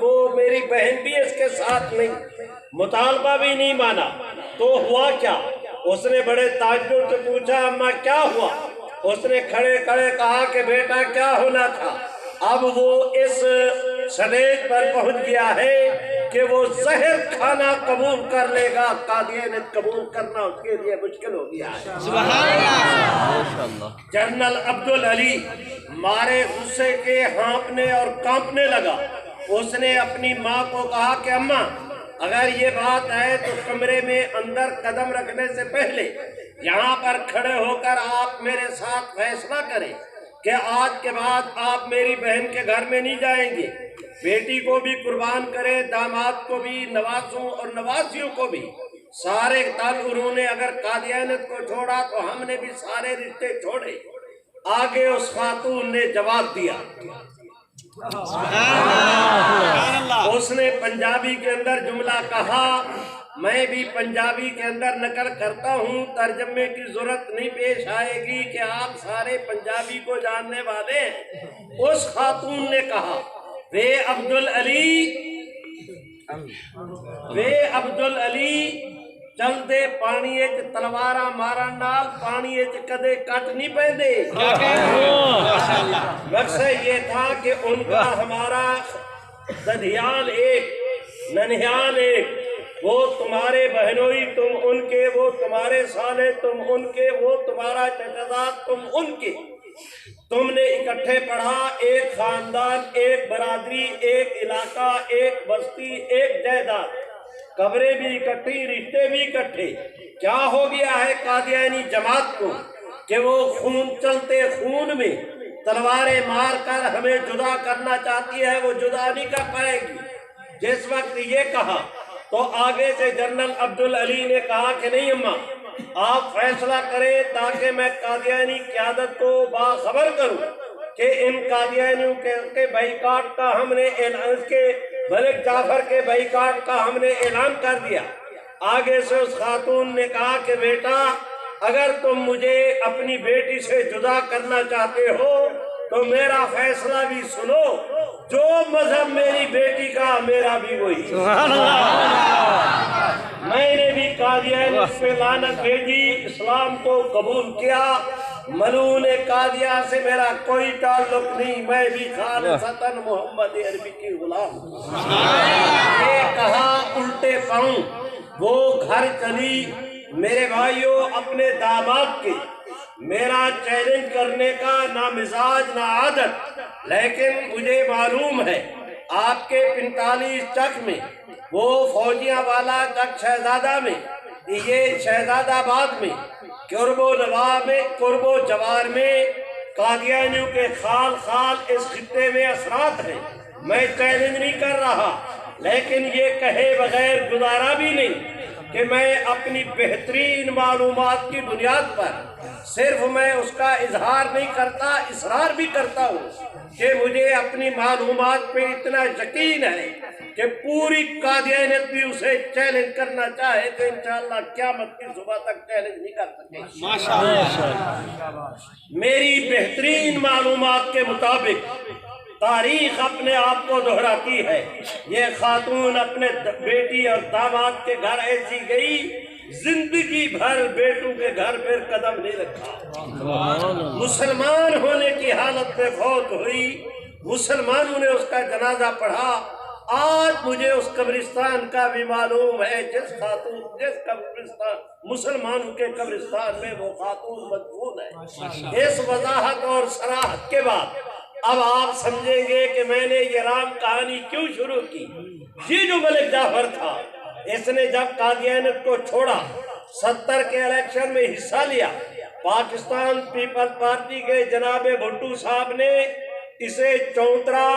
[SPEAKER 1] وہ میری بہن بھی اس کے ساتھ نہیں. مطالبہ بھی نہیں مانا تو ہوا کیا؟ اس نے بڑے تعجب سے پوچھا اماں کیا ہوا؟ اس نے کھڑے کھڑے کہا کہ بیٹا کیا ہونا تھا. اب وہ اس سٹیج پر پہنچ گیا ہے کہ وہ زہر کھانا قبول کر لے گا. قادیانیت قبول کرنا اس کے لیے مشکل ہو گیا ہے. سبحان اللہ. جنرل عبدالعلی مارے غصے کے ہانپنے اور کانپنے لگا. اس نے اپنی ماں کو کہا کہ اماں اگر یہ بات ہے تو کمرے میں اندر قدم رکھنے سے پہلے یہاں پر کھڑے ہو کر آپ میرے ساتھ فیصلہ کریں کہ آج کے بعد آپ میری بہن کے گھر میں نہیں جائیں گے. بیٹی کو بھی قربان کریں، داماد کو بھی، نوازوں اور نوازیوں کو بھی. سارے انہوں نے اگر قادیانیت کو چھوڑا تو ہم نے بھی سارے رشتے چھوڑے. آگے اس خاتون نے جواب دیا. اس نے پنجابی کے اندر جملہ کہا، میں بھی پنجابی کے اندر نقل کرتا ہوں، ترجمے کی ضرورت نہیں پیش آئے گی کہ آپ سارے پنجابی کو جاننے والے ہیں. اس خاتون نے کہا وے عبدالعلی چل دے پانی اچ تلوارا مارن نال پانی اچ کدے کٹ نہیں پیندے. مقصد یہ تھا کہ ان کا ہمارا ددھیال ایک ننہیال ایک. وہ تمہارے بہنوئی تم ان کے، وہ تمہارے سالے تم ان کے، وہ تمہارا چچزاد تم ان کے. تم نے اکٹھے پڑھا، ایک خاندان، ایک برادری، ایک علاقہ، ایک بستی، ایک جائیداد. قبریں بھی اکٹھی، رشتے بھی اکٹھے. کیا ہو گیا ہے قادیانی جماعت کو کہ وہ خون چلتے خون میں تلواریں مار کر ہمیں جدا کرنا چاہتی ہے، وہ جدا نہیں کر پائے گی. جس وقت یہ کہا تو آگے سے جنرل عبدالعلی نے کہا کہ نہیں اماں آپ فیصلہ کریں تاکہ میں قادیانی قیادت کو باخبر کروں کہ ان قادیانیوں کے بائیکاٹ کا ہم نے اعلان کے ملک جعفر کے بائیکاٹ کا ہم نے اعلان کر دیا. آگے سے اس خاتون نے کہا کہ بیٹا اگر تم مجھے اپنی بیٹی سے جدا کرنا چاہتے ہو تو میرا فیصلہ بھی سنو، جو مذہب میری بیٹی کا میرا بھی وہی. میں نے بھی قادیانیت پہ لعنت بھیجی، اسلام کو قبول کیا. ملعون قادیہ سے میرا کوئی تعلق نہیں، میں بھی خالصتاً محمد عربی کی غلام. یہ کہا الٹے پاؤں وہ گھر چلی. میرے بھائیوں اپنے داماد کے میرا چیلنج کرنے کا نہ مزاج نہ عادت، لیکن مجھے معلوم ہے آپ کے 45 چک میں، وہ فوجیاں والا چک شہزادہ میں، یہ شہزاد آباد میں، قرب و نواح میں، قرب و جوار میں قادیانیوں کے خال خال اس خطے میں اثرات ہیں. میں چیلنج نہیں کر رہا، لیکن یہ کہے بغیر گزارا بھی نہیں کہ میں اپنی بہترین معلومات کی بنیاد پر صرف میں اس کا اظہار نہیں کرتا، اصرار بھی کرتا ہوں کہ مجھے اپنی معلومات پہ اتنا یقین ہے کہ پوری قادیانیت بھی اسے چیلنج کرنا چاہے تو انشاءاللہ قیامت کی صبح تک چیلنج نہیں کر سکے. ماشاءاللہ. میری بہترین معلومات کے مطابق تاریخ اپنے آپ کو دہراتی ہے. یہ خاتون اپنے بیٹی اور داماد کے گھر ایسی گئی، زندگی بھر بیٹوں کے گھر پر قدم نہیں رکھا. مسلمان ہونے کی حالت میں فوت ہوئی، مسلمانوں نے اس کا جنازہ پڑھا. آج مجھے اس قبرستان کا بھی معلوم ہے جس قبرستان مسلمانوں کے قبرستان میں وہ خاتون مدفون ہے. اس وضاحت اور صراحت کے بعد اب آپ سمجھیں گے کہ میں نے یہ رام کہانی کیوں شروع کی. یہ جو ملک جعفر تھا، اس نے جب قادیانیت کو چھوڑا، 70 کے الیکشن میں حصہ لیا، پاکستان پیپل پارٹی کے جناب بھٹو صاحب نے اسے چونترا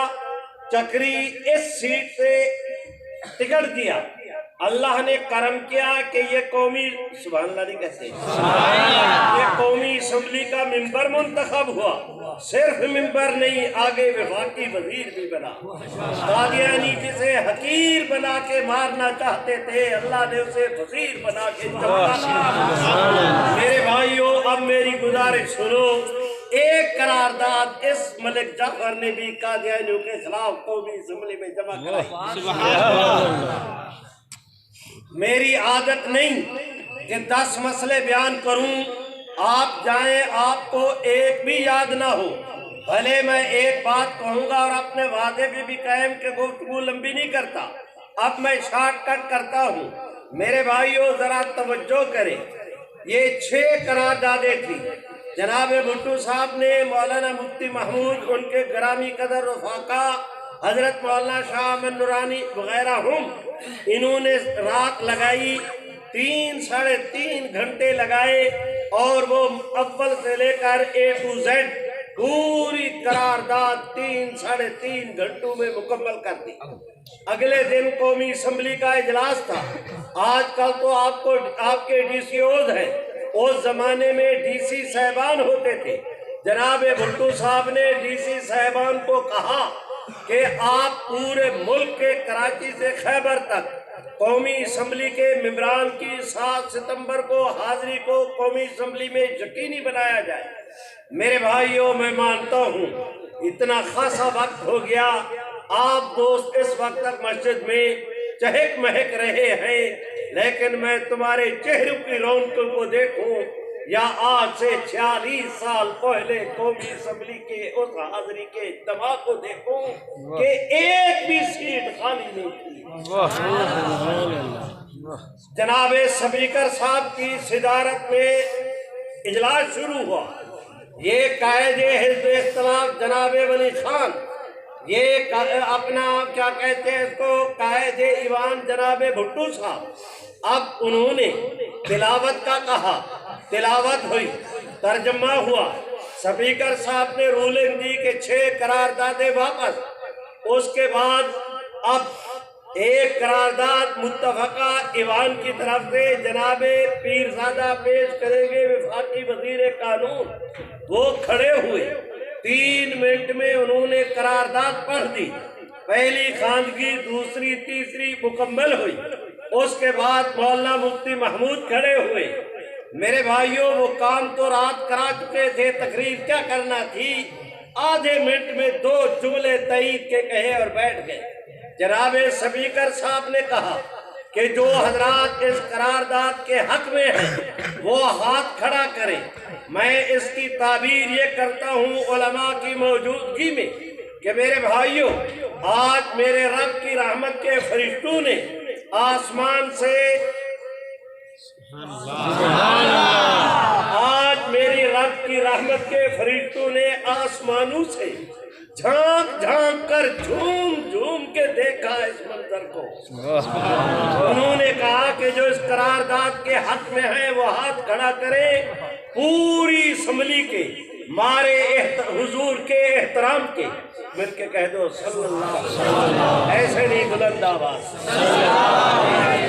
[SPEAKER 1] چکری اس سیٹ سے ٹکٹ دیا. اللہ نے کرم کیا کہ یہ قومی سبحان اللہ نہیں کہتے یہ قومی اسمبلی کا ممبر منتخب ہوا، صرف ممبر نہیں آگے وفاقی وزیر بھی بنا۔ قادیانی جسے حقیر بنا کے مارنا چاہتے تھے اللہ نے اسے وزیر بنا کے چمکا۔ میرے بھائیوں اب میری گزارش سنو، ایک قرارداد اس ملک جعفر نے بھی قادیانیوں کے خلاف قومی اسمبلی میں جمع کرائی۔ میری عادت نہیں کہ 10 مسئلے بیان کروں، آپ جائیں آپ کو ایک بھی یاد نہ ہو، بھلے میں ایک بات کہوں گا اور اپنے وعدے پہ بھی قائم کہ گفتگو لمبی نہیں کرتا، اب میں شارٹ کٹ کرتا ہوں۔ میرے بھائیوں ذرا توجہ کریں، یہ 6 قراردادیں تھیں۔ جناب بھٹو صاحب نے مولانا مفتی محمود، ان کے گرامی قدر رفاقہ حضرت مولانا شاہ احمد نورانی وغیرہ انہوں نے رات لگائی، 3 ساڑھے 3 گھنٹے لگائے اور وہ اول سے لے کر A to Z پوری قرارداد 3 ساڑھے 3 گھنٹوں میں مکمل کر دی۔ اگلے دن قومی اسمبلی کا اجلاس تھا۔ آج کل تو آپ کے ڈی سی اوز ہیں، اس زمانے میں ڈی سی صاحبان ہوتے تھے۔ جناب بھٹو صاحب نے ڈی سی صاحبان کو کہا کہ آپ پورے ملک کے کراچی سے خیبر تک قومی اسمبلی کے ممبران کی 7 ستمبر کو حاضری کو قومی اسمبلی میں یقینی بنایا جائے۔ میرے بھائیوں میں مانتا ہوں اتنا خاصا وقت ہو گیا، آپ دوست اس وقت تک مسجد میں چہک مہک رہے ہیں، لیکن میں تمہارے چہروں کی رونقوں کو دیکھوں یا آج سے 46 سال پہلے قومی اسمبلی کے اس حاضری کے اجتماع کو دیکھوں کہ ایک بھی سیٹ خالی نہیں تھی۔ جناب اسپیکر صاحب کی صدارت میں اجلاس شروع ہوا۔ یہ قائد حزب اختلاف جناب ولی خان، یہ اپنا کیا کہتے ہیں اس کو قائد ایوان جناب بھٹو صاحب، اب انہوں نے تلاوت کا کہا، تلاوت ہوئی، ترجمہ ہوا، اسپیکر صاحب نے رولنگ دی کہ 6 قراردادیں واپس۔ اس کے بعد اب ایک قرارداد متفقہ ایوان کی طرف سے جناب پیرزادہ پیش کریں گے، وفاقی وزیر قانون، وہ کھڑے ہوئے 3 منٹ میں انہوں نے قرارداد پڑھ دی، پہلی خواندگی دوسری تیسری مکمل ہوئی۔ اس کے بعد مولانا مفتی محمود کھڑے ہوئے۔ میرے بھائیوں وہ کام تو رات کرا چکے تھے، تقریر کیا کرنا تھی، آدھے منٹ میں 2 جملے تائید کے کہے اور بیٹھ گئے۔ جناب اسپیکر صاحب نے کہا کہ جو حضرات اس قرارداد کے حق میں ہیں وہ ہاتھ کھڑا کریں۔ میں اس کی تعبیر یہ کرتا ہوں علماء کی موجودگی میں کہ میرے بھائیوں آج میرے رب کی رحمت کے فرشتوں نے آسمان سے آج میری رب کی رحمت کے فرشتوں نے آسمانوں سے جھانک جھانک کر جھوم جھوم کے دیکھا اس منظر کو۔ انہوں نے کہا کہ جو اس قرارداد کے حق میں ہیں وہ ہاتھ کھڑا کرے، پوری اسمبلی کے مارے حضور کے احترام کے مل کے کہہ دو صلی اللہ علیہ وسلم، ایسے نہیں بلند آواز،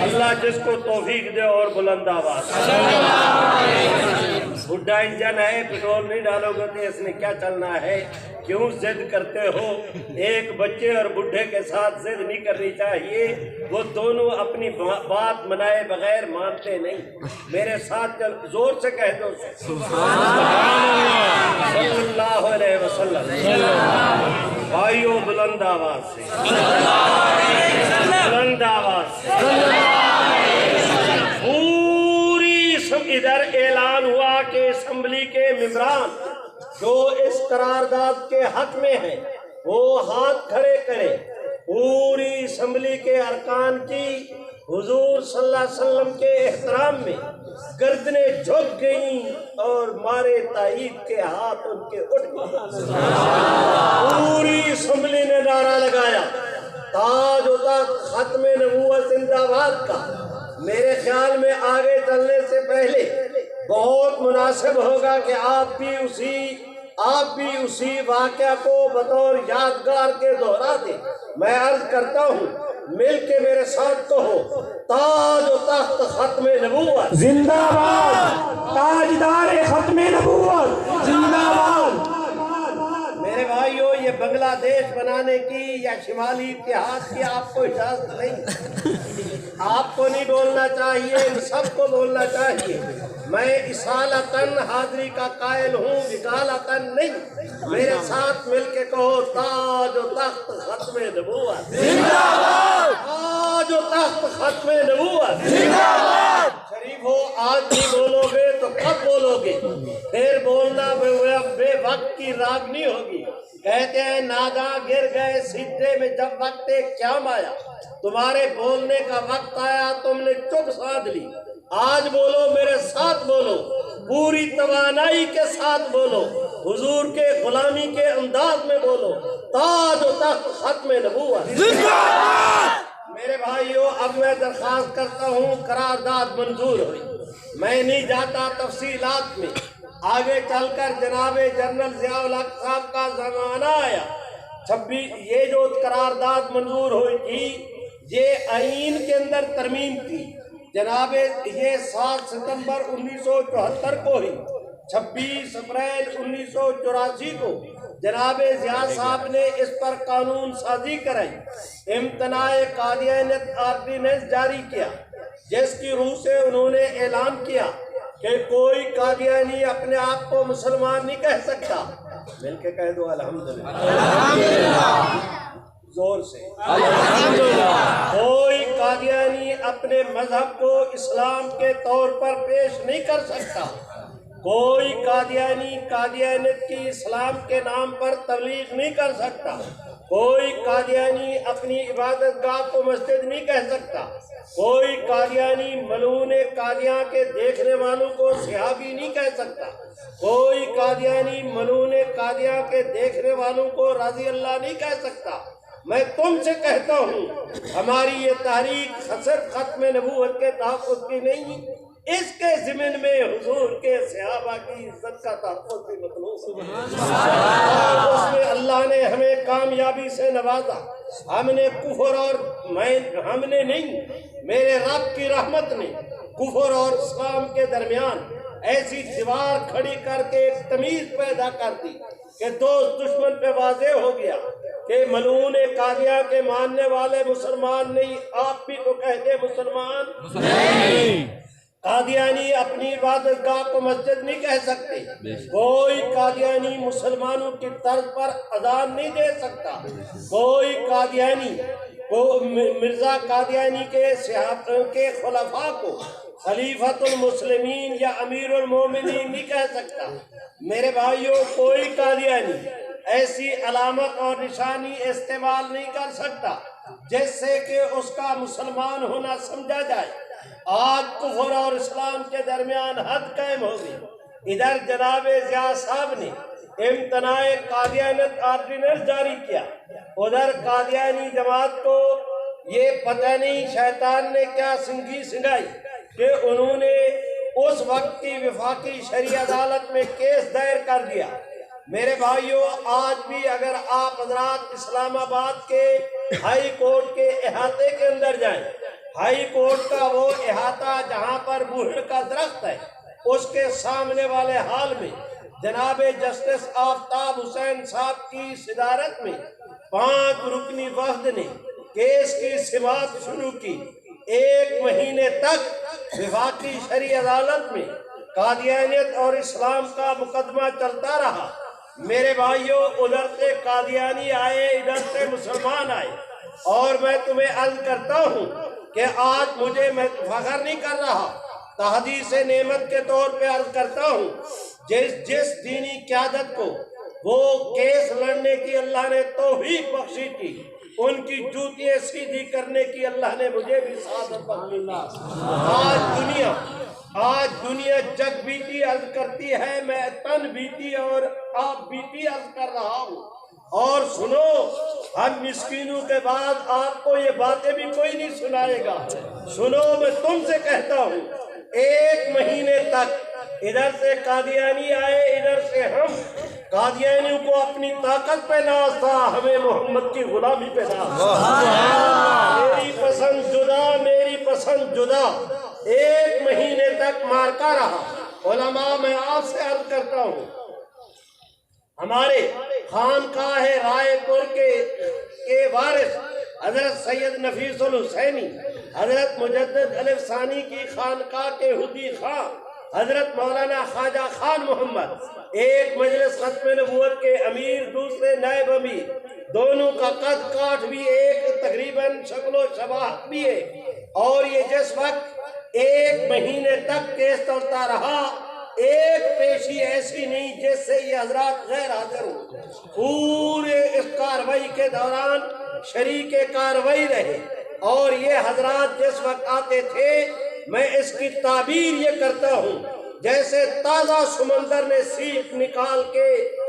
[SPEAKER 1] اللہ جس کو توفیق دے اور بلند آواز۔ بڈھا انجن ہے، پیٹرول نہیں ڈالو گے تو اس نے کیا چلنا ہے، کیوں ضد کرتے ہو؟ ایک بچے اور بڈھے کے ساتھ ضد نہیں کرنی چاہیے، وہ دونوں اپنی بات منائے بغیر مانتے نہیں۔ میرے ساتھ زور سے کہہ دو سبحان اللہ صلی اللہ علیہ وسلم۔ بھائیوں بلند آواز سے، بلند آواز سے، پوری ادھر اعلان ہوا کہ اسمبلی کے ممبران جو اس قرارداد کے حق میں ہیں وہ ہاتھ کھڑے کریں۔ پوری اسمبلی کے ارکان کی حضور صلی اللہ علیہ وسلم کے احترام میں گردنیں جھک گئیں اور مارے تائید کے ہاتھ ان کے اٹھ گئے۔ پوری اسمبلی نے نعرہ لگایا تاج و تخت ختم نبوت زندہ باد کا۔ میرے خیال میں آگے چلنے سے پہلے بہت مناسب ہوگا کہ آپ بھی اسی واقعہ کو بطور یادگار کے دہرا دیں۔ میں عرض کرتا ہوں مل کے میرے ساتھ کہو تاج و تخت ختم نبوت
[SPEAKER 2] زندہ باد، تاجدار ختم نبوت زندہ باد۔
[SPEAKER 1] میرے بھائیو، یہ بنگلہ دیش بنانے کی یا شمالی اتحاد کی آپ کو اجازت نہیں، آپ کو نہیں بولنا چاہیے، ان سب کو بولنا چاہیے۔ میں اصالتاً حاضری کا قائل ہوں، وکالتاً نہیں۔ میرے ساتھ مل کے کہو تاج و تخت ختم نبوت زندہ باد، تاج و تخت ختم نبوت زندہ باد۔ شریف ہو، آج نہیں بولو گے تو کب بولو گے؟ پھر بولنا بے وقت کی راگنی ہوگی۔ کہتے ہیں ناداں گر گئے سجدے میں جب وقت قیام آیا، تمہارے بولنے کا وقت آیا تم نے چپ سادھ لی۔ آج بولو، میرے ساتھ بولو، پوری توانائی کے ساتھ بولو، حضور کے غلامی کے انداز میں بولو تاج و تخت ختم نبوت۔ میرے بھائیو، اب میں درخواست کرتا ہوں، قرارداد منظور ہوئی، میں نہیں جاتا تفصیلات میں۔ آگے چل کر جناب جنرل ضیاء الحق صاحب کا زمانہ آیا، یہ جو قرارداد منظور ہوئی تھی یہ آئین کے اندر ترمیم تھی جناب، یہ 7 ستمبر 1974 کو ہی 26 اپریل 1984 کو جناب ضیاء صاحب نے اس پر قانون سازی کرائی، امتناع قادیانیت آرڈیننس جاری کیا، جس کی روح سے انہوں نے اعلان کیا کہ کوئی قادیانی اپنے آپ کو مسلمان نہیں کہہ سکتا۔ مل کے کہہ دو الحمدللہ، زور سے الحمدللہ۔ کوئی قادیانی اپنے مذہب کو اسلام کے طور پر پیش نہیں کر سکتا، کوئی قادیانی قادیانیت کی اسلام کے نام پر تبلیغ نہیں کر سکتا، کوئی قادیانی اپنی عبادت گاہ کو مسجد نہیں کہہ سکتا، کوئی قادیانی ملعون قادیاں کے دیکھنے والوں کو صحابی نہیں کہہ سکتا، کوئی قادیانی ملعون قادیاں کے دیکھنے والوں کو رضی اللہ نہیں کہہ سکتا۔ میں تم سے کہتا ہوں، ہماری یہ تحریک صرف ختم نبوت کے تحفظ کی نہیں، اس کے ضمن میں حضور کے صحابہ کی عزت کا تحفظ بھی مطلوب ہے، اور اس میں اللہ نے ہمیں کامیابی سے نوازا۔ ہم نے کفر اور ہم نے نہیں، میرے رب کی رحمت نے کفر اور اسلام کے درمیان ایسی دیوار کھڑی کر کے ایک تمیز پیدا کر دی کہ دوست دشمن پہ واضح ہو گیا کہ ملعون قادیاں کے ماننے والے مسلمان نہیں، آپ بھی تو کہتے مسلمان نہیں۔ قادیانی اپنی عبادت گاہ کو مسجد نہیں کہہ سکتے، کوئی قادیانی مسلمانوں کی طرز پر اذان نہیں دے سکتا، کوئی قادیانی کو مرزا قادیانی کے خلفاء کو خلیفۃ المسلمین یا امیر المومنین نہیں کہہ سکتا۔ میرے بھائیوں، کوئی قادیانی ایسی علامت اور نشانی استعمال نہیں کر سکتا جس سے کہ اس کا مسلمان ہونا سمجھا جائے۔ آج کفر اور اسلام کے درمیان حد قائم ہوگی۔ ادھر جناب ضیاء صاحب نے امتناع قادیانیت آرڈیننس جاری کیا، ادھر قادیانی جماعت کو یہ پتہ نہیں شیطان نے کیا سنگی سنگائی کہ انہوں نے اس وقت کی وفاقی شرعی عدالت میں کیس دائر کر دیا۔ میرے بھائیوں، آج بھی اگر آپ حضرات اسلام آباد کے ہائی کورٹ کے احاطے کے اندر جائیں، ہائی کورٹ کا وہ احاطہ جہاں پر بوہڑ کا درخت ہے، اس کے سامنے والے ہال میں جناب جسٹس آفتاب حسین صاحب کی صدارت میں 5 رکنی وفد نے کیس کی سماعت شروع کی۔ 1 مہینے تک وفاقی شرعی عدالت میں قادیانیت اور اسلام کا مقدمہ چلتا رہا۔ میرے بھائیوں، ادھر سے قادیانی آئے، ادھر سے مسلمان آئے، اور میں تمہیں عرض کرتا ہوں کہ آج میں فخر نہیں کر رہا، تحدیث نعمت کے طور پہ عرض کرتا ہوں، جس دینی قیادت کو وہ کیس لڑنے کی اللہ نے توفیق بخشی تھی، ان کی جوتیاں سیدھی کرنے کی اللہ نے مجھے بھی سعادت بخشی تھی۔ آج دنیا جگ بیتی عرض کرتی ہے، میں تن بیتی اور آپ بیتی عرض کر رہا ہوں۔ اور سنو، ہم مسکینوں کے بعد آپ کو یہ باتیں بھی کوئی نہیں سنائے گا۔ سنو، میں تم سے کہتا ہوں، 1 مہینے تک ادھر سے قادیانی آئے، ادھر سے ہم۔ قادیانیوں کو اپنی طاقت پہ ناز تھا، ہمیں محمد کی غلامی پہ ناز تھا۔ میری پسند جدا، میری پسند جدا، 1 مہینے تک مارکا رہا۔ علماء میں آپ سے عرض کرتا ہوں، ہمارے خانقاہ رائے پور کے وارث حضرت سید نفیس الحسینی، حضرت مجدد الف ثانی کی خانقاہ کے حدی خان حضرت مولانا خواجہ خان محمد، ایک مجلس ختم نبوت کے امیر، دوسرے نائب امیر، دونوں کا قد کاٹ بھی ایک، تقریباً شکل و شباہت بھی ہے، اور یہ جس وقت 1 مہینے تک کیس چلتا رہا، ایک پیشی ایسی نہیں جس سے یہ حضرات غیر حاضر ہوں۔ پورے اس کاروائی کے دوران شریک کاروائی رہے، اور یہ حضرات جس وقت آتے تھے، میں اس کی تعبیر یہ کرتا ہوں جیسے تازہ سمندر نے سیپ نکال کے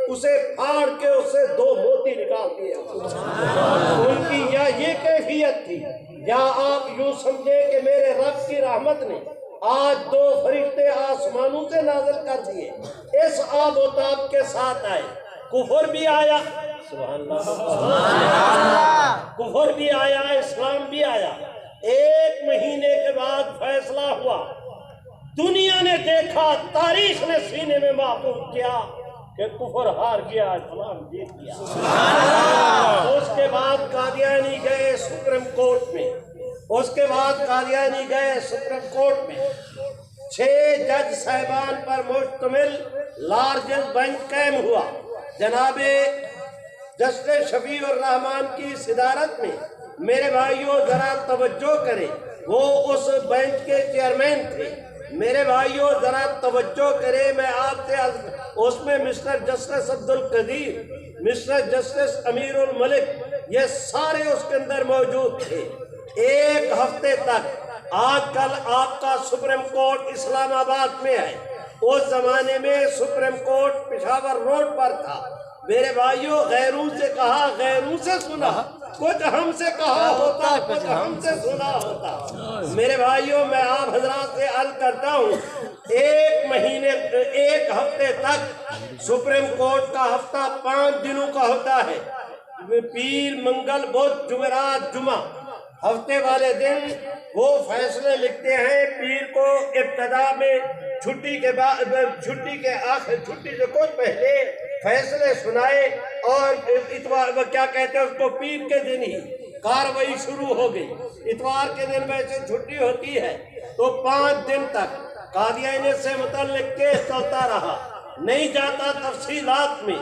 [SPEAKER 1] اسے پھاڑ کے اسے 2 موتی نکال دیے۔ ان کی یا یہ کیفیت تھی، یا آپ یوں سمجھے کہ میرے رب کی رحمت نے آج 2 فرشتے آسمانوں سے نازل کر دیے، اس آب و تاب کے ساتھ آئے۔ کفر بھی آیا، سبحان اللہ، کفر بھی آیا، اسلام بھی آیا۔ 1 مہینے کے بعد فیصلہ ہوا، دنیا نے دیکھا، تاریخ نے سینے میں محفوظ کیا کہ کفر ہار گیا، اسلام جیت گیا۔ اس کے بعد قادیانی گئے سپریم کورٹ میں، اس کے بعد قادیانی گئے سپریم کورٹ میں، 6 جج صاحبان پر مشتمل لارجسٹ بینچ قائم ہوا۔ جناب جسٹس شفیع الرحمان کی صدارت میں، میرے بھائیوں ذرا توجہ کریں، وہ اس بینچ کے چیئرمین تھے۔ میرے بھائیوں ذرا توجہ کریں، میں آپ سے اس میں مسٹر جسٹس عبد القدیر، مسٹر جسٹس امیر الملک، یہ سارے اس کے اندر موجود تھے۔ 1 ہفتے تک، آج کل آپ کا سپریم کورٹ اسلام آباد میں ہے، اس زمانے میں سپریم کورٹ پشاور روڈ پر تھا۔ میرے بھائیوں غیروں سے کہا، غیروں سے سنا، کچھ ہم سے کہا ہوتا، کچھ ہم سے سنا ہوتا۔ میرے بھائیوں میں آپ حضرات سے عرض کرتا ہوں، 1 مہینے 1 ہفتے تک سپریم کورٹ کا ہفتہ 5 دنوں کا ہوتا ہے، پیر، منگل، بدھ، جمعرات، جمعہ۔ ہفتے والے دن وہ فیصلے لکھتے ہیں، پیر کو ابتدا میں چھٹی کے بعد، چھٹی کے آخر، چھٹی سے کچھ پہلے فیصلے سنائے، اور اتوار کیا کہتے ہیں اس کو، پیر کے دن ہی کاروائی شروع ہو گئی۔ اتوار کے دن ویسے چھٹی ہوتی ہے، تو 5 دن تک قادیانیت سے متعلق کیس چلتا رہا، نہیں جاتا تفصیلات میں۔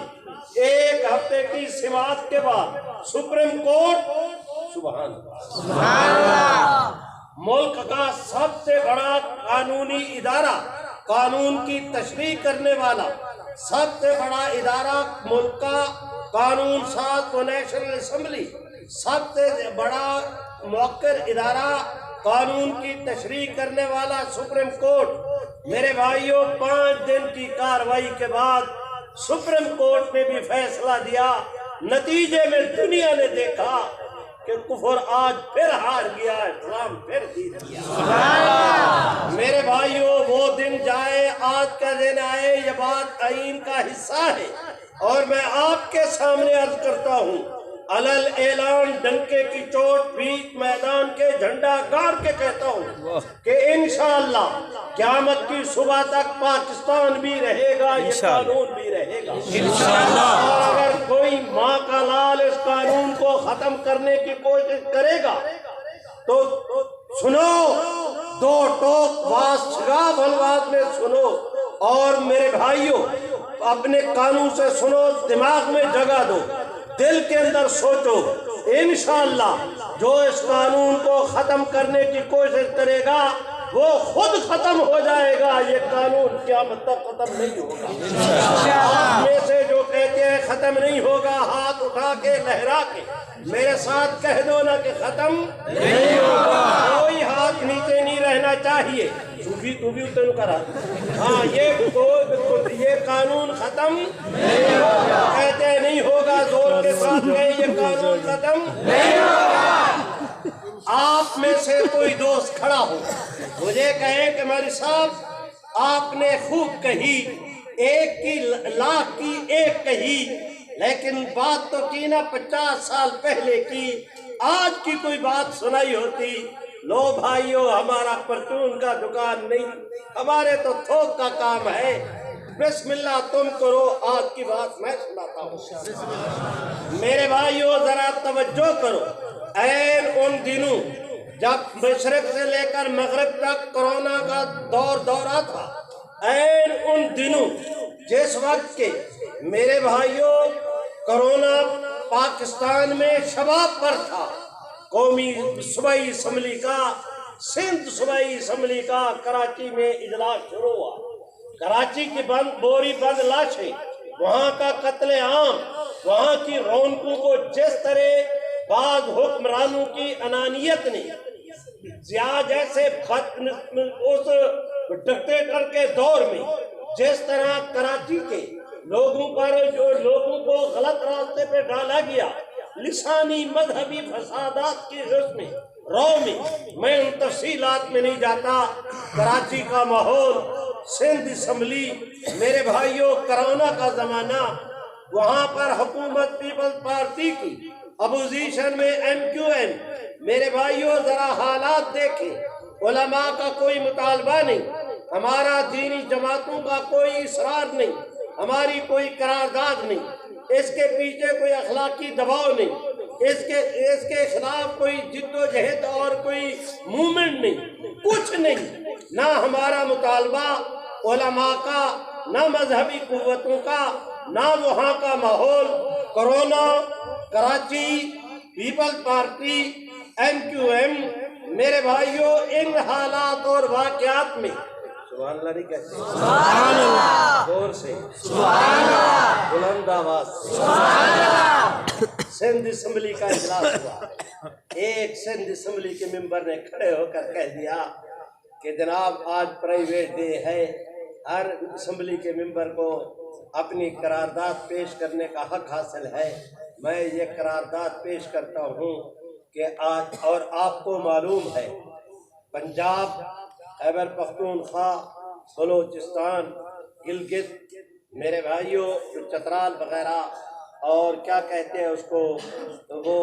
[SPEAKER 1] 1 ہفتے کی سماعت کے بعد سپریم کورٹ، سبحان اللہ، ملک کا سب سے بڑا قانونی ادارہ، قانون کی تشریح کرنے والا سب سے بڑا ادارہ، ملک کا قانون ساز و نیشنل اسمبلی، سب سے بڑا موقر ادارہ، قانون کی تشریح کرنے والا سپریم کورٹ۔ میرے بھائیوں 5 دن کی کاروائی کے بعد سپریم کورٹ نے بھی فیصلہ دیا، نتیجے میں دنیا نے دیکھا کہ کفر آج پھر ہار گیا، اسلام پھر جیت گیا۔ میرے بھائیوں وہ دن جائے، آج کا دن آئے، یہ بات آئین کا حصہ ہے، اور میں آپ کے سامنے عرض کرتا ہوں، علل اعلان ڈنکے کی چوٹ بیچ میدان کے جھنڈا گاڑ کے کہتا ہوں کہ انشاءاللہ قیامت کی صبح تک پاکستان بھی رہے گا، یہ قانون بھی رہے گا انشاءاللہ۔ اور اگر کوئی ماں کا لال اس قانون کو ختم کرنے کی کوشش کرے گا تو سنو، 2 ٹوک واس شگاف الفاظ میں سنو، اور میرے بھائیوں اپنے قانون سے سنو، دماغ میں جگہ دو، دل کے اندر سوچو، انشاءاللہ جو اس قانون کو ختم کرنے کی کوشش کرے گا وہ خود ختم ہو جائے گا، یہ قانون قیامت تک ختم نہیں ہوگا۔ آپ میں سے جو کہتے ہیں ختم نہیں ہوگا، ہاتھ اٹھا کے لہرا کے میرے ساتھ کہہ دو نا کہ ختم نہیں ہوگا۔ کوئی ہاتھ نیچے نہیں رہنا چاہیے، تو بھی اتن کرا، ہاں یہ قانون ختم نہیں ہوگا، کہتے ہیں نہیں ہوگا، زور کے ساتھ کہیں یہ قانون ختم نہیں ہوگا۔ آپ میں سے کوئی دوست کھڑا ہو مجھے کہیں کہ مولوی صاحب آپ نے خوب کہی، ایک کی لاکھ کی ایک کہی، لیکن بات تو کی نا 50 سال پہلے کی، آج کی کوئی بات سنائی ہوتی۔ لو بھائیو، ہمارا پرچون کا دکان نہیں، ہمارے تو تھوک کا کام ہے۔ بسم اللہ تم کرو، آج کی بات میں سناتا ہوں۔ میرے بھائیو ذرا توجہ کرو، این ان دنوں جب مشرق سے لے کر مغرب تک کرونا کا دورہ تھا، این ان دنوں جس وقت کے میرے بھائیوں کرونا پاکستان میں شباب پر تھا، قومی صوبائی اسمبلی کا، سندھ صوبائی اسمبلی کا کراچی میں اجلاس شروع ہوا۔ کراچی کی بوری بند لاشیں، وہاں کا قتل عام، وہاں کی رونقوں کو جس طرح بعض حکمرانوں کی انانیت نے جیسے اس ڈکٹیٹر کے دور میں جس طرح کراچی کے لوگوں پر جو لوگوں کو غلط راستے پہ ڈالا گیا، لسانی مذہبی فسادات کی رو میں ان تفصیلات میں نہیں جاتا۔ کراچی کا ماحول، سندھ اسمبلی، میرے بھائیوں کرونا کا زمانہ، وہاں پر حکومت پیپلز پارٹی کی، اپوزیشن میں MQM، میرے بھائیوں ذرا حالات دیکھیں۔ علماء کا کوئی مطالبہ نہیں، ہمارا دینی جماعتوں کا کوئی اصرار نہیں، ہماری کوئی قرارداد نہیں، اس کے پیچھے کوئی اخلاقی دباؤ نہیں، اس کے خلاف کوئی جد و جہد اور کوئی موومنٹ نہیں، کچھ نہیں، نہ ہمارا مطالبہ علماء کا، نہ مذہبی قوتوں کا، نہ وہاں کا ماحول۔ Corona, Karachi, Peoples Party, MQM، میرے بھائیوں ان حالات اور واقعات میں سبحان اللہ نہیں کہتے، سبحان اللہ، زور سے سبحان اللہ، بلند آواز سبحان اللہ۔ سندھ اسمبلی کا اجلاس ہوا، ایک سندھ اسمبلی کے ممبر نے کھڑے ہو کر کہہ دیا کہ جناب آج پرائیویٹ ڈے ہے، ہر اسمبلی کے ممبر کو اپنی قرارداد پیش کرنے کا حق حاصل ہے۔ میں یہ قرارداد پیش کرتا ہوں کہ آج، اور آپ کو معلوم ہے پنجاب، خیبر پختونخوا، بلوچستان، گلگت، میرے بھائیوں چترال وغیرہ، اور کیا کہتے ہیں اس کو، وہ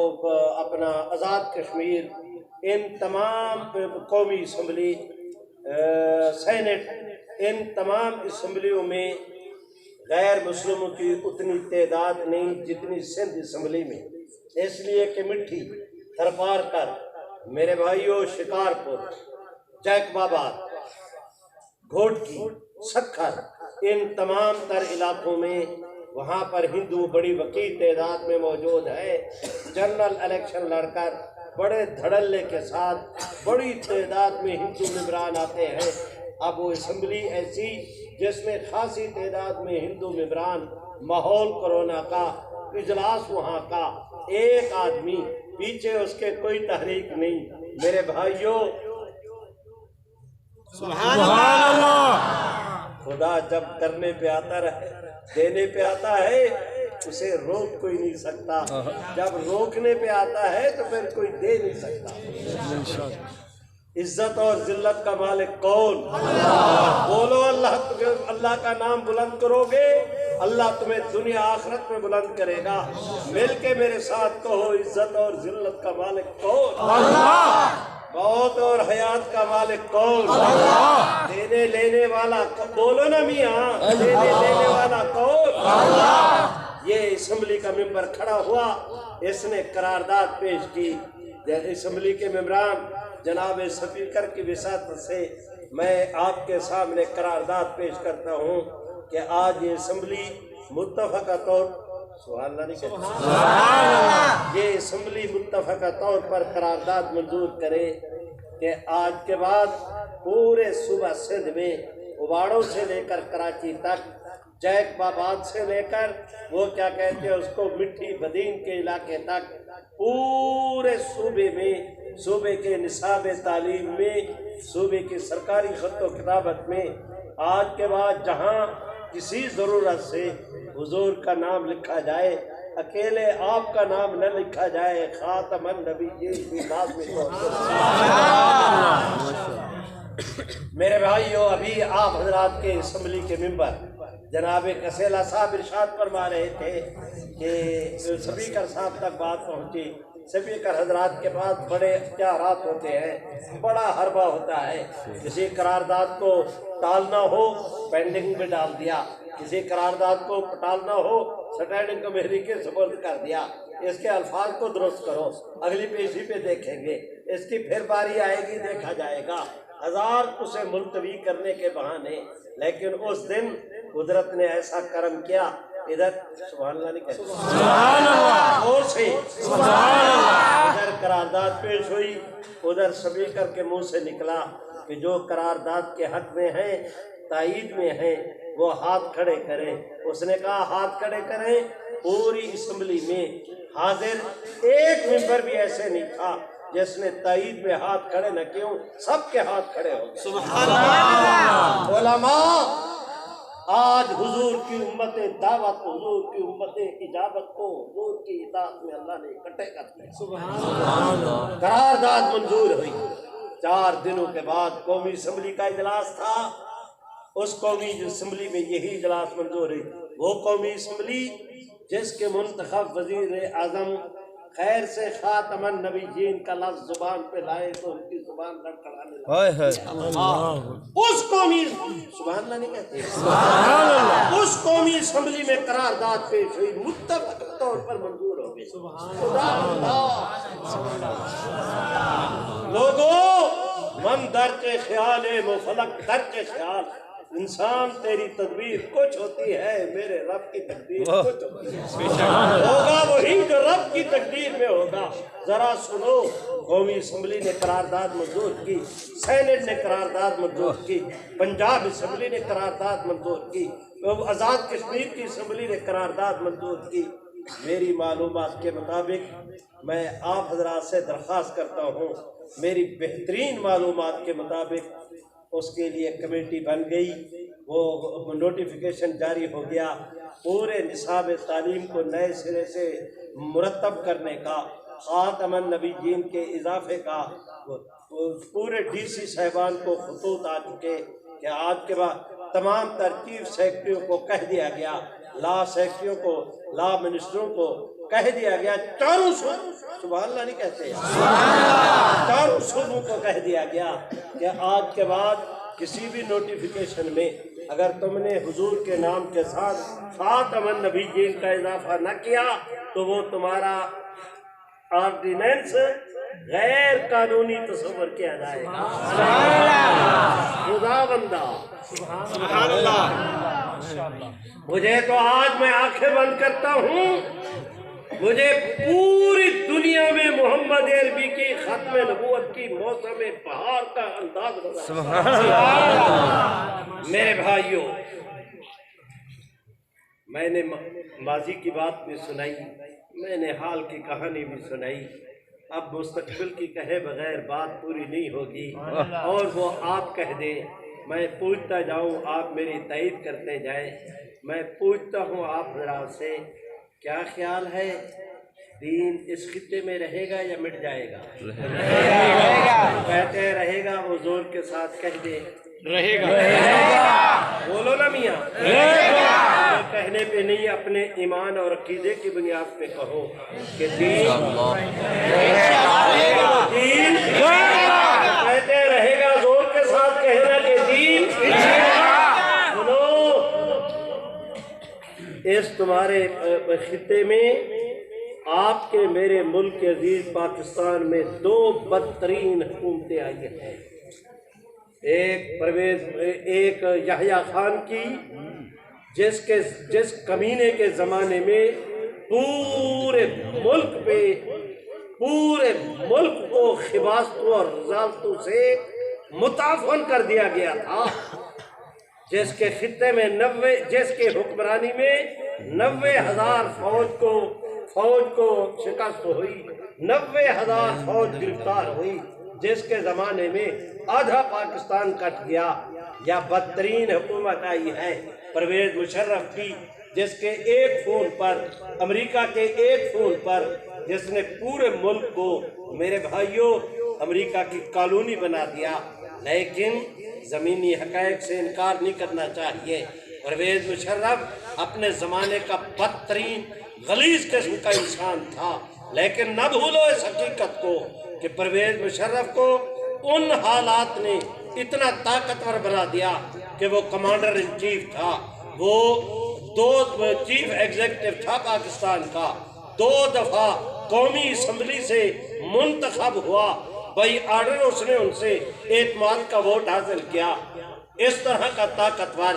[SPEAKER 1] اپنا آزاد کشمیر، ان تمام قومی اسمبلی، سینٹ، ان تمام اسمبلیوں میں غیر مسلموں کی اتنی تعداد نہیں جتنی سندھ اسمبلی میں، اس لیے کہ مٹھی، تھرپار کر، میرے بھائیوں شکارپور، جیکب آباد، گھوٹکی، سکھر، ان تمام تر علاقوں میں وہاں پر ہندو بڑی وکیل تعداد میں موجود ہے۔ جنرل الیکشن لڑ کر بڑے دھڑلے کے ساتھ بڑی تعداد میں ہندو ممبران آتے ہیں۔ اب وہ اسمبلی ایسی جس میں خاصی تعداد میں ہندو ممبران، ماحول کرونا کا، اجلاس وہاں کا، ایک آدمی پیچھے اس کے کوئی تحریک نہیں۔ میرے بھائیوں
[SPEAKER 2] سبحان اللہ،
[SPEAKER 1] خدا جب کرنے پہ آتا ہے، دینے پہ آتا ہے، اسے روک کوئی نہیں سکتا، جب روکنے پہ آتا ہے تو پھر کوئی دے نہیں سکتا۔ عزت اور ذلت کا مالک کون؟ بولو اللہ کا نام بلند کرو گے، اللہ تمہیں دنیا آخرت میں بلند کرے گا۔ مل کے میرے ساتھ کہو، عزت اور ذلت کا مالک کون؟ موت اور حیات کا مالک کون؟ دینے لینے والا، بولو نا میاں، دینے لینے والا کون؟ یہ اسمبلی کا ممبر کھڑا ہوا، اس نے قرارداد پیش کی۔ اسمبلی کے ممبران، جناب سپیکر کی وساطت سے میں آپ کے سامنے قرارداد پیش کرتا ہوں کہ آج یہ اسمبلی متفقہ طور، سبحان اللہ نہیں کہتے، یہ اسمبلی متفقہ طور پر قرارداد منظور کرے کہ آج کے بعد پورے صوبہ سندھ میں اواڑوں سے لے کر کراچی تک، جیکب آباد سے لے کر وہ کیا کہتے ہیں اس کو مٹھی بدین کے علاقے تک، پورے صوبے میں، صوبے کے نصاب تعلیم میں، صوبے کی سرکاری خط و کتابت میں آج کے بعد جہاں کسی ضرورت سے حضور کا نام لکھا جائے، اکیلے آپ کا نام نہ لکھا جائے، خاتم النبیین بھی لازمی طور پر میرے بھائیو، ابھی آپ حضرات کے اسمبلی کے ممبر جناب کسیلا صاحب ارشاد فرما رہے تھے کہ سپیکر صاحب تک بات پہنچی. سپیکر حضرات کے پاس بڑے اختیارات ہوتے ہیں، بڑا حربہ ہوتا ہے. کسی قرارداد کو ٹالنا ہو پینڈنگ میں ڈال دیا، کسی قرارداد کو ٹالنا ہو سٹینڈنگ کمیٹی کے سپرد کر دیا. اس کے الفاظ کو درست کرو، اگلی پیشی پہ دیکھیں گے، اس کی پھر باری آئے گی، دیکھا جائے گا. ہزار اسے ملتوی کرنے کے بہانے، لیکن اس دن قدرت نے ایسا کرم کیا. ادھر سبحان اللہ نہیں کہتے، سبحان اللہ، اور سے ادھر قرارداد پیش ہوئی، ادھر سپیکر کے منہ سے نکلا کہ جو قرارداد کے حق میں ہیں، تائید میں ہیں، وہ ہاتھ کھڑے کریں. اس نے کہا ہاتھ کھڑے کریں. پوری اسمبلی میں حاضر ایک ممبر بھی ایسے نہیں تھا جس نے تائید میں ہاتھ کھڑے نہ کیوں، سب کے ہاتھ کھڑے ہو گئے. سبحان اللہ. علماء آج حضور کی امت دعوت، حضور کی امت اجابت کو حضور کی اطاعت میں اللہ نے اکٹھے کر دیا. سبحان اللہ. قرارداد منظور ہوئی. 4 دنوں کے بعد قومی اسمبلی کا اجلاس تھا. اس قومی اسمبلی میں یہی اجلاس منظور ہوئی. وہ قومی اسمبلی جس کے منتخب وزیر اعظم خیر سے خاتم النبیین کا لفظ زبان پہ لائے تو ان کی زبان لڑکھڑانے لگی. اس قومی سبحان اللہ نہیں کہتے، اس قومی اسمبلی میں قرارداد پیش ہوئی، متفق طور پر منظور ہو گئی. لوگوں، من در کے خیال ہے وہ فلک در کے خیال. انسان تیری تدبیر کچھ ہوتی ہے، میرے رب کی تقدیر کچھ ہوتی ہے. ہوگا وہی جو رب کی تقدیر میں ہوگا. ذرا سنو، قومی اسمبلی نے قرارداد منظور کی، سینٹ نے قرارداد منظور کی، پنجاب اسمبلی نے قرارداد منظور کی، آزاد کشمیر کی اسمبلی نے قرارداد منظور کی. میری معلومات کے مطابق میں آپ حضرات سے درخواست کرتا ہوں، میری بہترین معلومات کے مطابق اس کے لیے کمیٹی بن گئی، وہ نوٹیفیکیشن جاری ہو گیا. پورے نصاب تعلیم کو نئے سرے سے مرتب کرنے کا، خاتم النبیین کے اضافے کا، پورے ڈی سی صاحبان کو خطوط آ چکے کہ آج کے بعد تمام ترتیب سیکٹریوں کو کہہ دیا گیا، لا سیکٹریوں کو، لا منسٹروں کو کہہ دیا گیا، چاروں سبحان اللہ نہیں کہتے، چاروں صوبوں کو کہہ دیا گیا کہ آج کے بعد کسی بھی نوٹیفیکیشن میں اگر تم نے حضور کے نام کے ساتھ خاتم النبیین کا اضافہ نہ کیا تو وہ تمہارا آرڈیننس غیر قانونی تصور کیا جائے گا. خدا بندہ سبحان اللہ. مجھے تو آج میں آنکھیں بند کرتا ہوں، مجھے پوری دنیا میں محمد عربی کی ختم نبوت کی موسم بہار کا انداز نظر آتا. میرے بھائیوں، میں نے ماضی کی بات بھی سنائی، میں نے حال کی کہانی بھی سنائی. اب مستقبل کی کہے بغیر بات پوری نہیں ہوگی، اور وہ آپ کہہ دیں، میں پوچھتا جاؤں، آپ میری تائید کرتے جائیں. میں پوچھتا ہوں آپ حضرات سے، کیا خیال ہے دین اس خطے میں رہے گا یا مٹ جائے گا؟ کہتے ہیں رہے گا، وہ زور کے ساتھ کہہ دے رہے گا. بولو نا میاں، کہنے پہ نہیں، اپنے ایمان اور عقیدے کی بنیاد پہ کہو کہ دین کہتے رہے گا، زور کے ساتھ کہنا کہ دین. اس تمہارے خطے میں، آپ کے میرے ملک عزیز پاکستان میں 2 بدترین حکومتیں آئی ہیں. ایک یحییٰ خان کی، جس کمینے کے زمانے میں پورے ملک کو خباستوں اور رذالتوں سے متعفن کر دیا گیا تھا، جس کے خطے میں جس کے حکمرانی میں 90,000 فوج کو شکست ہوئی، 90,000 فوج گرفتار ہوئی، جس کے زمانے میں آدھا پاکستان کٹ گیا. یا بدترین حکومت آئی ہے پرویز مشرف کی، جس کے ایک فون پر، امریکہ کے ایک فون پر، جس نے پورے ملک کو، میرے بھائیوں، امریکہ کی کالونی بنا دیا. لیکن زمینی حقائق سے انکار نہیں کرنا چاہیے۔ پرویز مشرف اپنے زمانے کا بدترین غلیظ قسم کا انسان تھا، لیکن نہ بھولو اس حقیقت کو کہ پرویز مشرف کو ان حالات نے اتنا طاقتور بنا دیا کہ وہ کمانڈر ان چیف تھا، وہ چیف ایگزیکٹو تھا پاکستان کا، 2 دفعہ قومی اسمبلی سے منتخب ہوا، بائی آرڈر اس نے ان سے اعتماد کا ووٹ حاصل کیا۔ اس طرح کا طاقتور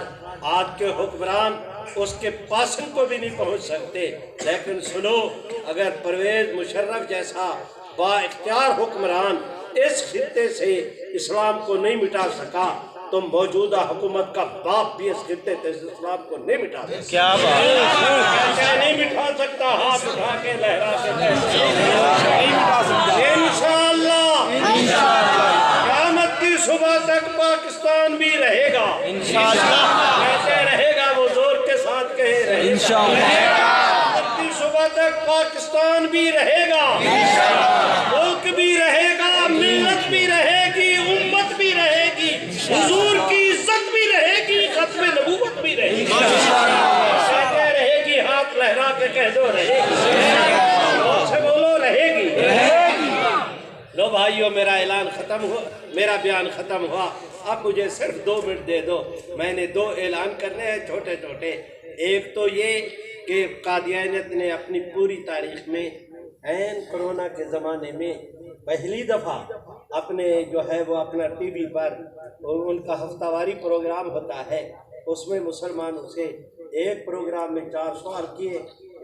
[SPEAKER 1] آج کے حکمران اس کے پاسن کو بھی نہیں پہنچ سکتے۔ لیکن سنو، اگر پرویز مشرف جیسا با اختیار حکمران اس خطے سے اسلام کو نہیں مٹا سکا تو موجودہ حکومت کا باپ بھی اس خطے سے اسلام کو نہیں مٹا سکتا۔
[SPEAKER 2] کیا بات
[SPEAKER 1] کیا نہیں مٹا سکتا؟ ہاتھ اٹھا کے لہرا کے نہیں مٹا سکتا۔ انشاءاللہ قیامت کی صبح تک پاکستان بھی رہے گا، کیسے رہے گا؟ وہ زور کے ساتھ کہے رہے گا۔ قیامت کی صبح تک پاکستان بھی رہے گا، ملک بھی رہے گا، ملت بھی رہے گی، امت بھی رہے گی، حضور کی عزت بھی رہے گی، ختم نبوت بھی رہے گی۔ کہتے رہے گی، ہاتھ لہرا کے کہہ دو رہے گی، اور سے بولو رہے گی۔ لو بھائیو، میرا اعلان ختم ہوا، میرا بیان ختم ہوا، اب مجھے صرف 2 منٹ دے دو۔ میں نے 2 اعلان کرنے ہیں چھوٹے چھوٹے۔ ایک تو یہ کہ قادیانیت نے اپنی پوری تاریخ میں عین کرونا کے زمانے میں پہلی دفعہ اپنے جو ہے وہ اپنا ٹی وی پر ان کا ہفتہ واری پروگرام ہوتا ہے، اس میں مسلمانوں سے ایک پروگرام میں 4 سوال کیے،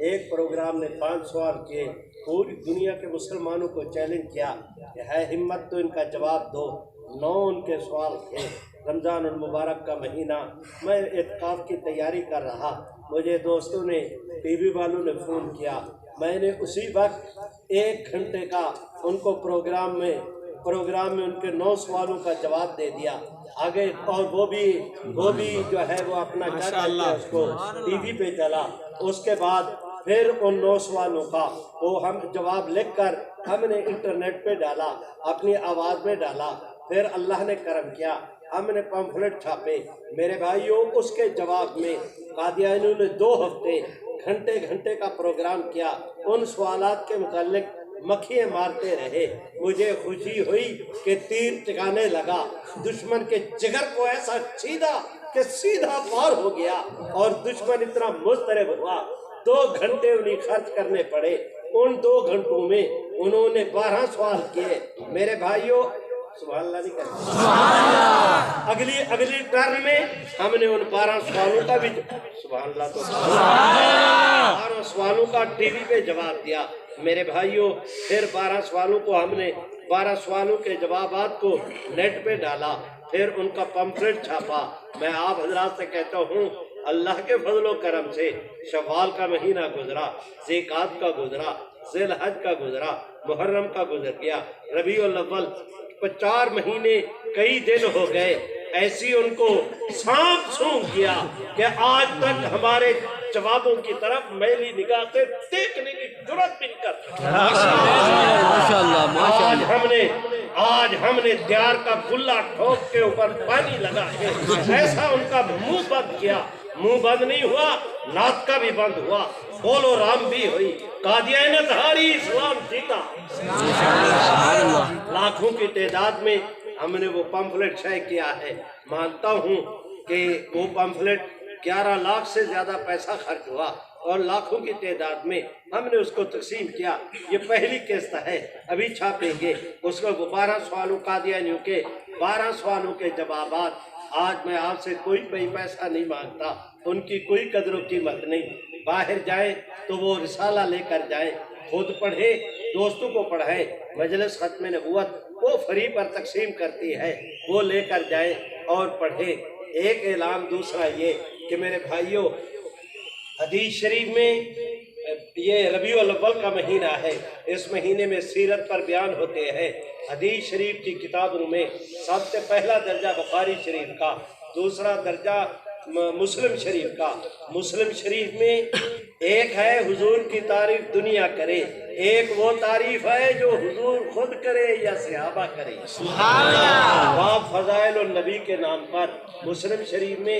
[SPEAKER 1] ایک پروگرام نے 5 سوال کیے، پوری دنیا کے مسلمانوں کو چیلنج کیا کہ ہے ہمت تو ان کا جواب دو۔ 9 ان کے سوال تھے۔ رمضان المبارک کا مہینہ، میں اعتکاف کی تیاری کر رہا، مجھے دوستوں نے ٹی وی والوں نے فون کیا، میں نے اسی وقت 1 گھنٹے کا ان کو پروگرام میں ان کے 9 سوالوں کا جواب دے دیا آگے، اور وہ بھی جو ہے وہ اپنا کیا کہتے ہیں اس کو ٹی وی پہ چلا۔ اس کے بعد پھر ان 9 سوالوں کا وہ ہم جواب لکھ کر ہم نے انٹرنیٹ پہ ڈالا، اپنی آواز میں ڈالا۔ پھر اللہ نے کرم کیا، ہم نے پمفلٹ چھاپے۔ میرے بھائیوں، اس کے جواب میں قادیانیوں نے 2 ہفتے گھنٹے کا پروگرام کیا، ان سوالات کے متعلق مکھیاں مارتے رہے۔ مجھے خوشی ہوئی کہ تیر ٹکانے لگا، دشمن کے جگر کو ایسا چھیدا کہ سیدھا پار ہو گیا، اور دشمن اتنا مضطرب ہوا 2 گھنٹے انہیں خرچ کرنے پڑے۔ ان 2 گھنٹوں میں انہوں نے 12 سوال کیے۔ میرے بھائیوں، سبحان اللہ نہیں کرتے، اگلی ٹرم میں ہم نے ان 12 سوالوں کا بھی سبحان اللہ تو 12 سوالوں کا ٹی وی پہ جواب دیا۔ میرے بھائیوں، پھر 12 سوالوں کو ہم نے 12 سوالوں کے جوابات کو نیٹ پہ ڈالا، پھر ان کا پمفلٹ چھاپا۔ میں آپ حضرات سے کہتا ہوں، اللہ کے فضل و کرم سے شوال کا مہینہ گزرا، ذیقعد کا گزرا، ذی الحج کا گزرا، محرم کا گزر گیا، ربیع الاول، 4 مہینے کئی دن ہو گئے، ایسی ان کو سانپ سونگ کیا کہ آج تک ہمارے جوابوں کی طرف میلی نگاہ سے دیکھنے کی جرات بھی نہیں کرتے۔ آج ہم نے دیار کا گلہ ٹھوک کے اوپر پانی لگا کے ایسا ان کا منہ بند کیا، منہ بند نہیں ہوا، ناک کا بھی بند ہوا، بول و رام بھی ہوئی، قادیانیت ہاری، اسلام جیتا۔ لاکھوں کی تعداد میں ہم نے وہ پمفلٹ شائع کیا ہے۔ مانتا ہوں کہ وہ پمفلٹ 11 لاکھ سے زیادہ پیسہ خرچ ہوا، اور لاکھوں کی تعداد میں ہم نے اس کو تقسیم کیا۔ یہ پہلی قسط ہے، ابھی چھاپیں گے اس میں 12 سوالوں قادیانیوں کے 12 سوالوں کے جوابات۔ آج میں آپ سے کوئی پیسہ نہیں مانگتا، ان کی کوئی قدر و قیمت نہیں۔ باہر جائیں تو وہ رسالہ لے کر جائیں، خود پڑھیں، دوستوں کو پڑھائیں۔ مجلس ختم نبوت وہ فری پر تقسیم کرتی ہے، وہ لے کر جائیں اور پڑھیں۔ ایک اعلان دوسرا یہ کہ میرے بھائیوں، حدیث شریف میں یہ ربیع الاول کا مہینہ ہے، اس مہینے میں سیرت پر بیان ہوتے ہیں۔ حدیث شریف کی کتابوں میں سب سے پہلا درجہ بخاری شریف کا، دوسرا درجہ مسلم شریف کا۔ مسلم شریف میں ایک ہے حضور کی تعریف دنیا کرے، ایک وہ تعریف ہے جو حضور خود کرے یا صحابہ کرے۔ وہاں فضائل النبی کے نام پر مسلم شریف میں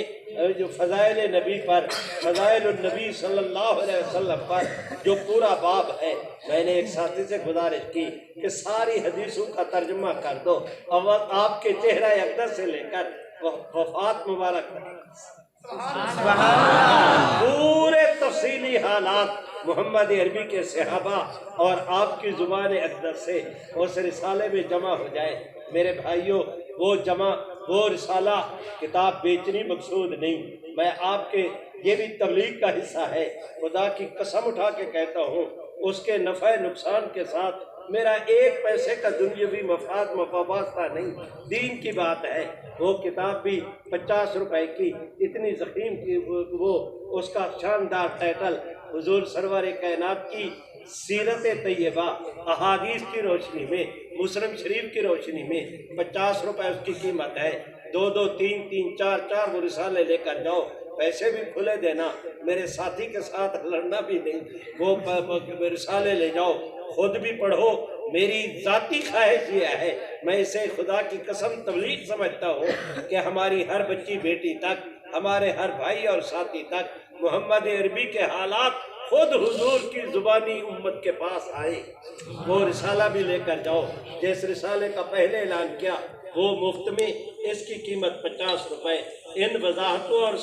[SPEAKER 1] جو فضائل نبی پر، فضائل النبی صلی اللہ علیہ وسلم پر جو پورا باب ہے، میں نے ایک ساتھی سے گزارش کی کہ ساری حدیثوں کا ترجمہ کر دو، اور آپ کے چہرہ اقدس سے لے کر وفات مبارک پورے تفصیلی حالات محمد عربی کے صحابہ اور آپ کی زبان اقدس سے اس رسالے میں جمع ہو جائے۔ میرے بھائیوں، وہ رسالہ کتاب بیچنی مقصود نہیں، میں آپ کے یہ بھی تبلیغ کا حصہ ہے، خدا کی قسم اٹھا کے کہتا ہوں، اس کے نفع نقصان کے ساتھ میرا ایک پیسے کا دنیاوی مفاد وابستہ نہیں، دین کی بات ہے۔ وہ کتاب بھی 50 روپے کی، اتنی ضخیم کی، وہ اس کا شاندار ٹائٹل حضور سرور کائنات کی سیرت طیبہ احادیث کی روشنی میں، مسلم شریف کی روشنی میں 50 روپے اس کی قیمت ہے۔ 2 3 4 وہ رسالے لے کر جاؤ، پیسے بھی کھلے دینا، میرے ساتھی کے ساتھ لڑنا بھی نہیں، وہ رسالے لے جاؤ، خود بھی پڑھو۔ میری ذاتی خواہش یہ ہے، میں اسے خدا کی قسم تبلیغ سمجھتا ہوں کہ ہماری ہر بچی بیٹی تک، ہمارے ہر بھائی اور ساتھی تک محمد عربی کے حالات خود حضور کی زبانی امت کے پاس آئے۔ وہ رسالہ بھی لے کر جاؤ، جس رسالے کا پہلے اعلان کیا وہ مفت میں، اس کی قیمت 50 روپے۔ ان وضاحتوں اور